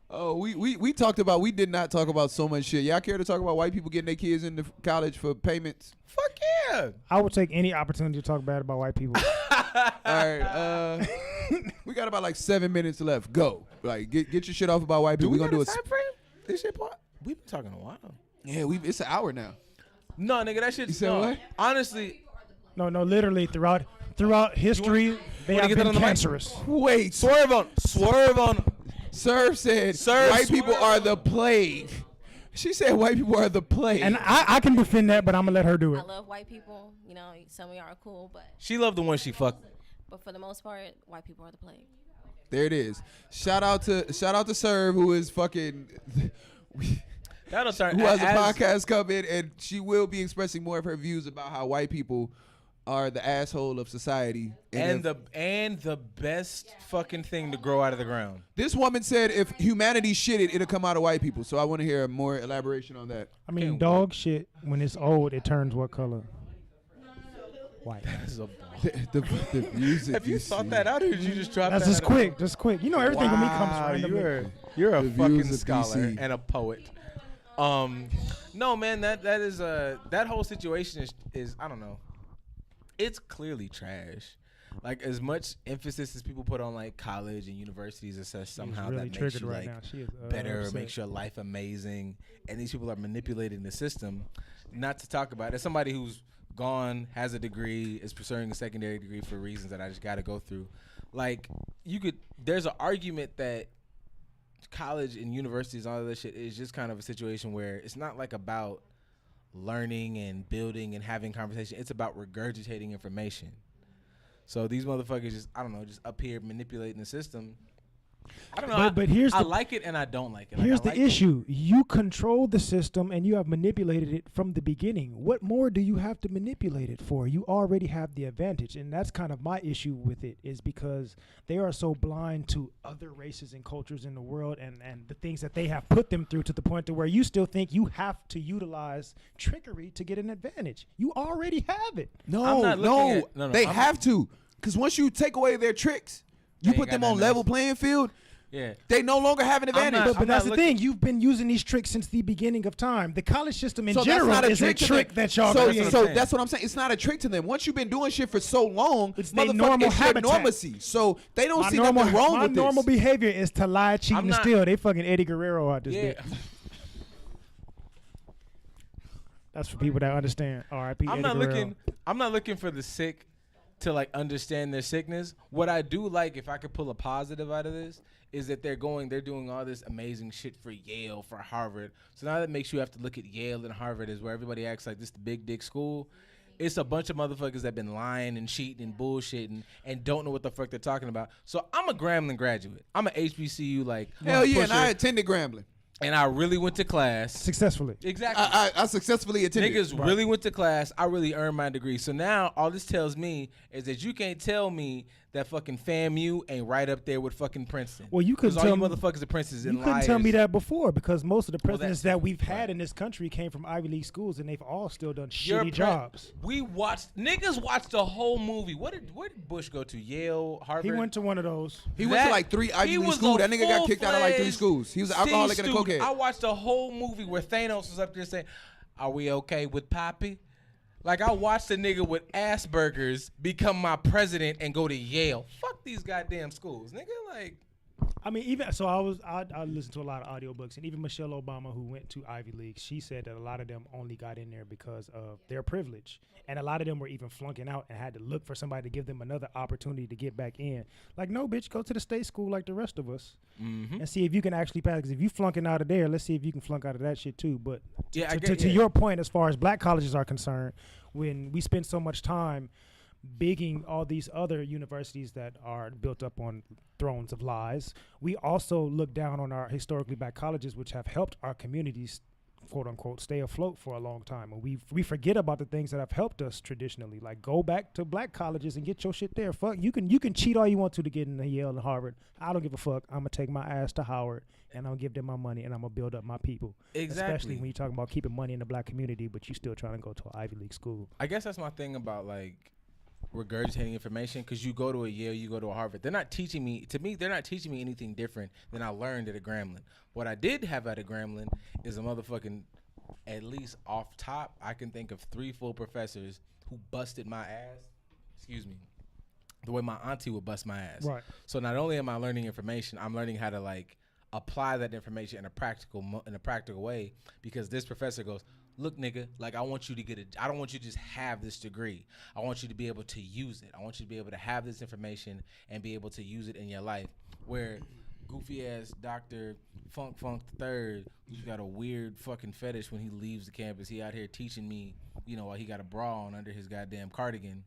Oh, we talked about, we did not talk about so much shit. Y'all care to talk about white people getting their kids into college for payments? Fuck yeah. I would take any opportunity to talk bad about white people. All right, we got about like 7 minutes left. Go. Like, get your shit off about white people. We're got gonna a do time frame? This shit part? We've been talking a while. Yeah, it's an hour now. No, nigga, that shit. You said no. what? Honestly, No, literally throughout history, they wanna have get that been on the mic? cancerous. Wait, swerve on. Serve said Serve, white people swerve. are the plague. She said white people are the plague. And I can defend that, but I'm gonna let her do I it. love white people. You know, some of y'all are cool, She loved the one she fucked. but for the most part, white people are the plague. There it is. Shout out to Serve, who is fucking That'll turn. who has a as- podcast coming, and she will be expressing more of her views about how white people are the asshole of society. And the best fucking thing to grow out of the ground. This woman said if humanity shitted, it'll come out of white people. So I want to hear more elaboration on that. I mean, dog shit, when it's old, it turns what color? White. That's a The music. Have you thought that out, or did you just drop That's that? just quick. Just quick. You know, everything with me comes Wow, randomly. you're a The fucking views of scholar DC. and a poet. No, man, that is that whole situation is I don't know. It's clearly trash. Like, as much emphasis as people put on like college and universities, it says somehow really that makes you right like now. She is, better, upset. makes your life amazing, and these people are manipulating the system. Not to talk about it. As somebody who's gone, has a degree, is pursuing a secondary degree for reasons that I just got to go through. Like, there's an argument that college and universities and all of that shit is just kind of a situation where it's not like about learning and building and having conversation. It's about regurgitating information. So these motherfuckers just, I don't know, just up here manipulating the system. I don't know. But here's I the, like it and I don't like it. here's like, I the like issue. You control the system and you have manipulated it from the beginning. What more do you have to manipulate it for? You already have the advantage. And that's kind of my issue with it, is because they are so blind to other races and cultures in the world and the things that they have put them through, to the point to where you still think you have to utilize trickery to get an advantage. You already have it. I'm not looking at- They have to. Because once you take away their tricks, you They put ain't them got on nothing level else. playing field. Yeah. They no longer have an advantage. not- But that's the looking- thing. You've been using these tricks since the beginning of time. The college system in So general that's not a is a trick to trick them. that y'all So, create. so that's what I'm saying. It's not a trick to them. Once you've been doing shit for so long, It's their motherfucker, normal it's your habitat. normacy. So they don't My see nothing wrong my with this. normal behavior is to lie, cheat, I'm and not- steal. They fucking Eddie Guerrero out this Yeah. bitch. That's for people that understand. R.I.P. I'm Eddie not Guerrero. looking for the sick to like understand their sickness. What I do like, if I could pull a positive out of this, is that they're doing all this amazing shit for Yale, for Harvard. So now that makes you have to look at Yale and Harvard as where everybody acts like this the big dick school. It's a bunch of motherfuckers that been lying and cheating and bullshitting and don't know what the fuck they're talking about. So I'm a Grambling graduate. I'm an HBCU like Hell yeah, and pusher, I attended Grambling. and I really went to class. Successfully. Exactly. I successfully attended. Niggas really went to class. I really earned my degree. So now all this tells me is that you can't tell me that fucking FAMU ain't right up there with fucking Princeton. Well, you couldn't 'Cause all tell you me- motherfuckers at Princeton You and couldn't liars. tell me that before, because most of the Well, presidents that- that we've had right. in this country came from Ivy League schools, and they've all still done You're shitty jobs. We watched niggas watched the whole movie. Where did Bush go to? Yale, Harvard. He went to one of those. He went to like 3 Ivy League schools. That nigga got kicked out of like 3 schools. He was an alcoholic and a cokehead. I watched the whole movie where Thanos was up there saying, "Are we okay with Poppy?" Like, I watched a nigga with Asperger's become my president and go to Yale. Fuck these goddamn schools, nigga. Like, I mean, even so, I listened to a lot of audiobooks, and even Michelle Obama, who went to Ivy League, she said that a lot of them only got in there because of their privilege, and a lot of them were even flunking out and had to look for somebody to give them another opportunity to get back in. Like, no, bitch, go to the state school like the rest of us, and see if you can actually pass. Because if you flunking out of there, let's see if you can flunk out of that shit too. But Yeah, I to, get- to yeah. your point, as far as black colleges are concerned, when we spend so much time bigging all these other universities that are built up on thrones of lies, we also look down on our historically black colleges, which have helped our communities, quote unquote, stay afloat for a long time. And we forget about the things that have helped us traditionally. Like, go back to black colleges and get your shit there. Fuck, you can cheat all you want to get into Yale and Harvard. I don't give a fuck. I'm gonna take my ass to Howard and I'm gonna give them my money and I'm gonna build up my people. Exactly. Especially when you're talking about keeping money in the black community, but you still trying to go to an Ivy League school. I guess that's my thing about like regurgitating information, because you go to a Yale, you go to a Harvard. They're not teaching me anything different than I learned at a Grambling. What I did have at a Grambling is a motherfucking, at least off top, I can think of 3 full professors who busted my ass. Excuse me. The way my auntie would bust my ass. Right. So not only am I learning information, I'm learning how to like apply that information in a practical way, because this professor goes, "Look, nigga, like I want you to I don't want you to just have this degree. I want you to be able to use it. I want you to be able to have this information and be able to use it in your life." Where goofy ass Dr. Funk the Third, who's got a weird fucking fetish when he leaves the campus, he out here teaching me, while he got a bra on under his goddamn cardigan.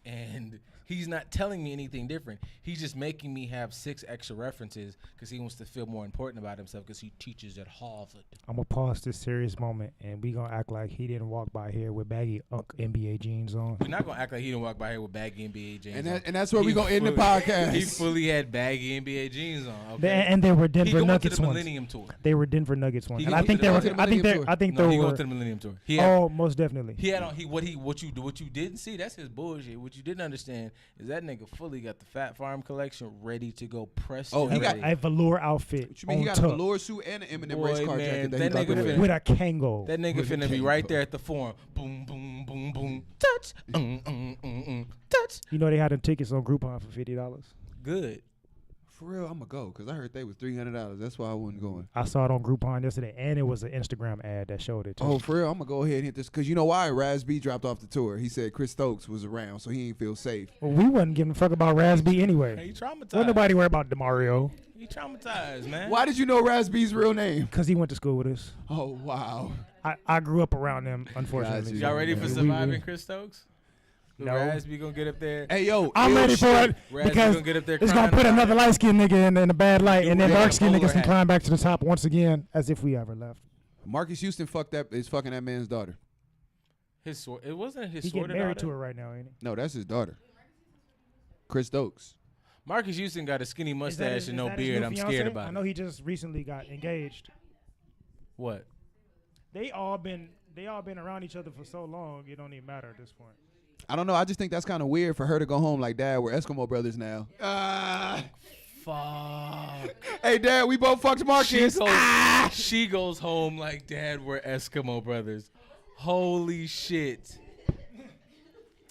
and he's not telling me anything different. He's just making me have 6 extra references because he wants to feel more important about himself because he teaches at Harvard. I'm gonna pause this serious moment, and we gonna act like he didn't walk by here with baggy NBA jeans on. We're not gonna act like he didn't walk by here with baggy NBA jeans. And that's where we gonna end the podcast. He fully had baggy NBA jeans on. Okay? And they were Denver Nuggets to the ones. Millennium Tour. They were Denver Nuggets ones, He and go I to think the they were. Millennium I think they. Tour. I think No, they he were. goes to the Millennium Tour. He had, Most definitely. he had on what you didn't see. That's his bullshit. What you didn't understand is that nigga fully got the Fat Farm collection ready to go press. Oh, he got a velour outfit. What you mean? He got a velour suit and an Eminem Boy, race car man, jacket that that he about to nigga wear. finna- with a Kango. That nigga With the finna be Kango. right there at the forum. Boom, boom, boom, boom. Touch. Touch. You know they had them tickets on Groupon for $50. Good. For real, I'm gonna go because I heard they was $300. That's why I wasn't going. I saw it on Groupon yesterday, and it was an Instagram ad that showed it too. Oh, for real, I'm gonna go ahead and hit this because you know why? Raz B dropped off the tour. He said Chris Stokes was around, so he ain't feel safe. Well, we wasn't giving a fuck about Raspy anyway. Hey, he traumatized. Wasn't nobody worried about Demario He traumatized, man. Why did you know Raz B's real name? because he went to school with us. Oh wow. I grew up around them, unfortunately. Gotcha. Y'all ready Yeah, for we- surviving Chris Stokes? No. Raspy gonna get up there. Hey yo, I'm ill ready for shit. it Raspy because gonna get up there it's gonna crying put about another it. light skinned nigga in a bad light, and then Yeah, dark skinned bowler niggas can hat. climb back to the top once again, as if we ever left. Marcus Houston is fucking that man's daughter. It wasn't his He sort getting of married daughter. to her right now, ain't he? No, that's his daughter. Chris Stokes. Marcus Houston got a skinny Is that mustache his- and is no that his beard. new I'm fiancé? scared about I it. know he just recently got engaged. What? They all been around each other for so long, it don't even matter at this point. I don't know. I just think that's kind of weird for her to go home like, Dad, we're Eskimo brothers now. Fuck. Hey, Dad, we both fucked Marcus. She goes home like, Dad, we're Eskimo brothers. Holy shit.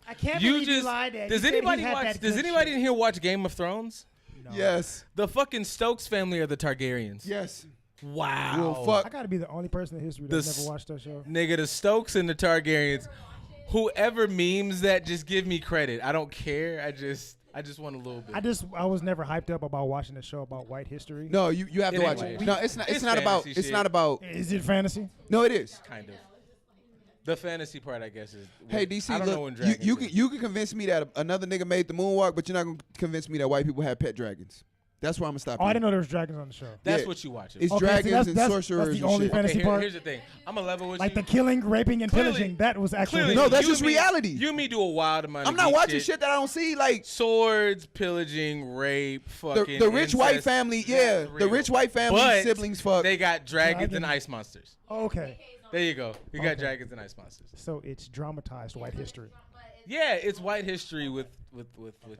I can't You believe you just lied. Dad. does You said he anybody had watch? that Does good anybody shit. in here watch Game of Thrones? No. Yes. The fucking Stokes family are the Targaryens. Yes. Wow. Well, fuck. I gotta be the only person in history The that's s- never watched that show. Nigga, the Stokes and the Targaryens. Whoever memes that, just give me credit. I don't care. I just want a little bit. I was never hyped up about watching a show about white history. No, you have It to ain't watch it. white. No, it's not. It's It's not about. fantasy It's shit. not about. Is it fantasy? No, it is. Kind of. The fantasy part, I guess, is. Hey, DC, I don't know when look, you dragons can is. convince me that another nigga made the moonwalk, but you're not gonna convince me that white people have pet dragons. That's where I'm gonna stop. Oh, you. I didn't know there was dragons on the show. That's Yeah. what you watch. It's Okay, so dragons and that's sorcerers the and only shit. fantasy part. Here's the thing. I'm gonna level with Like you. the killing, raping, and Clearly- pillaging. That was actually. Clearly, No, that's you just and me- reality. You and me do a wild amount. I'm of not geek watching shit that I don't see. Like Swords, pillaging, rape, fucking. the rich white incest. family, That's yeah, the real. rich white family But siblings fuck. They got dragons Dragon. and ice monsters. Oh, okay, There you go. You got Okay. dragons and ice monsters. so it's dramatized white history. Yeah, it's white history with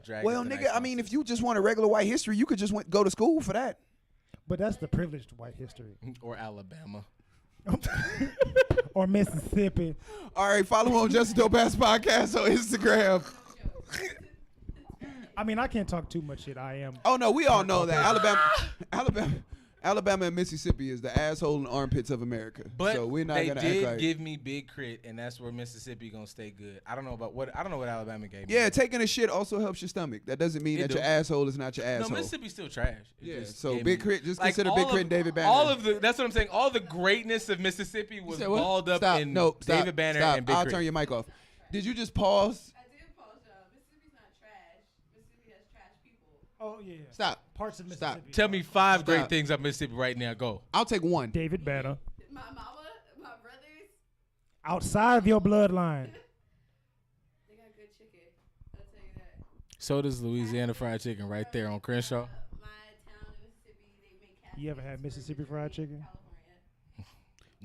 dragons. Well, and nigga, ice I mean, if monsters. you just want a regular white history, you could just go to school for that. But that's the privileged white history. or Alabama. Or Mississippi. All right, follow on Just a Dope Ass Podcast on Instagram. I mean, I can't talk too much shit. I am. Oh no, we all know that Alabama and Mississippi is the asshole and armpits of America. But so we're not they gonna did act like. give me big crit, and that's where Mississippi gonna stay good. I don't know what Alabama gave me. Yeah, taking a shit also helps your stomach. That doesn't mean It that your do. asshole is not your No, asshole. Mississippi's still trash. It Yeah, just so gave Big me- Crit, just like, consider all Big of- Crit and David Banner. All of that's what I'm saying. All the greatness of Mississippi was said what? balled up Stop. in No, stop. David Banner Stop. and Big I'll Crit. turn your mic off. Did you just pause? I did pause y'all. Mississippi's not trash. Mississippi has trash people. Oh yeah. Stop. Parts of Stop. Mississippi. Tell me 5 Stop. great things of Mississippi right now. Go. I'll take one. David Banner. My mama, my brothers, Outside of your bloodline. they got good chicken. I'll tell you that. So does Louisiana Fried Chicken right there on Crenshaw. My town in Mississippi, they make catfish You ever had Mississippi fried chicken? California.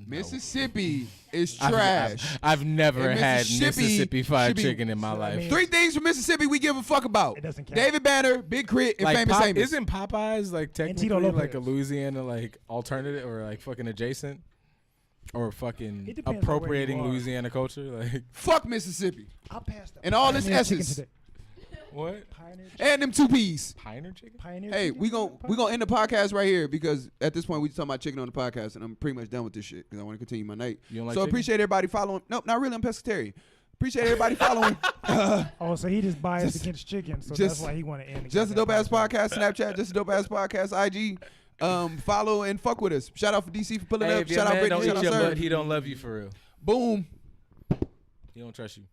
Mississippi is I've- trash. I've never And had Mississippi Mississippi fried should be- chicken in my So, I life. mean- 3 things from Mississippi we give a fuck about. It doesn't count. David Banner, Big Crit, and Like Famous Pop- Amos. isn't Popeyes like Tito technically like a Lopez. Louisiana like alternative or like fucking adjacent or fucking It depends on where appropriating you are. Louisiana culture? Like Fuck Mississippi. I'll pass that. And all this Pioneer chicken essence. today. what? Pioneer chicken. And them 2 P's. Pioneer chicken? Pioneer Hey, chicken? we gonna end the podcast right here because at this point we just talking about chicken on the podcast and I'm pretty much done with this shit because I want to continue my night. You don't like So chicken? appreciate everybody following. Nope, not really. I'm pescatarian. Appreciate everybody following. Oh, so he just biased Just- against chicken, so just- that's why he want to end. the Just a goddamn dope ass podcast. Snapchat. Just a dope ass podcast. IG. Follow and fuck with us. Shout out for DC for pulling Hey, up. if your Shout out man Brittany. don't Shout eat out your Sir. butt, he don't love you for real. Boom. He don't trust you.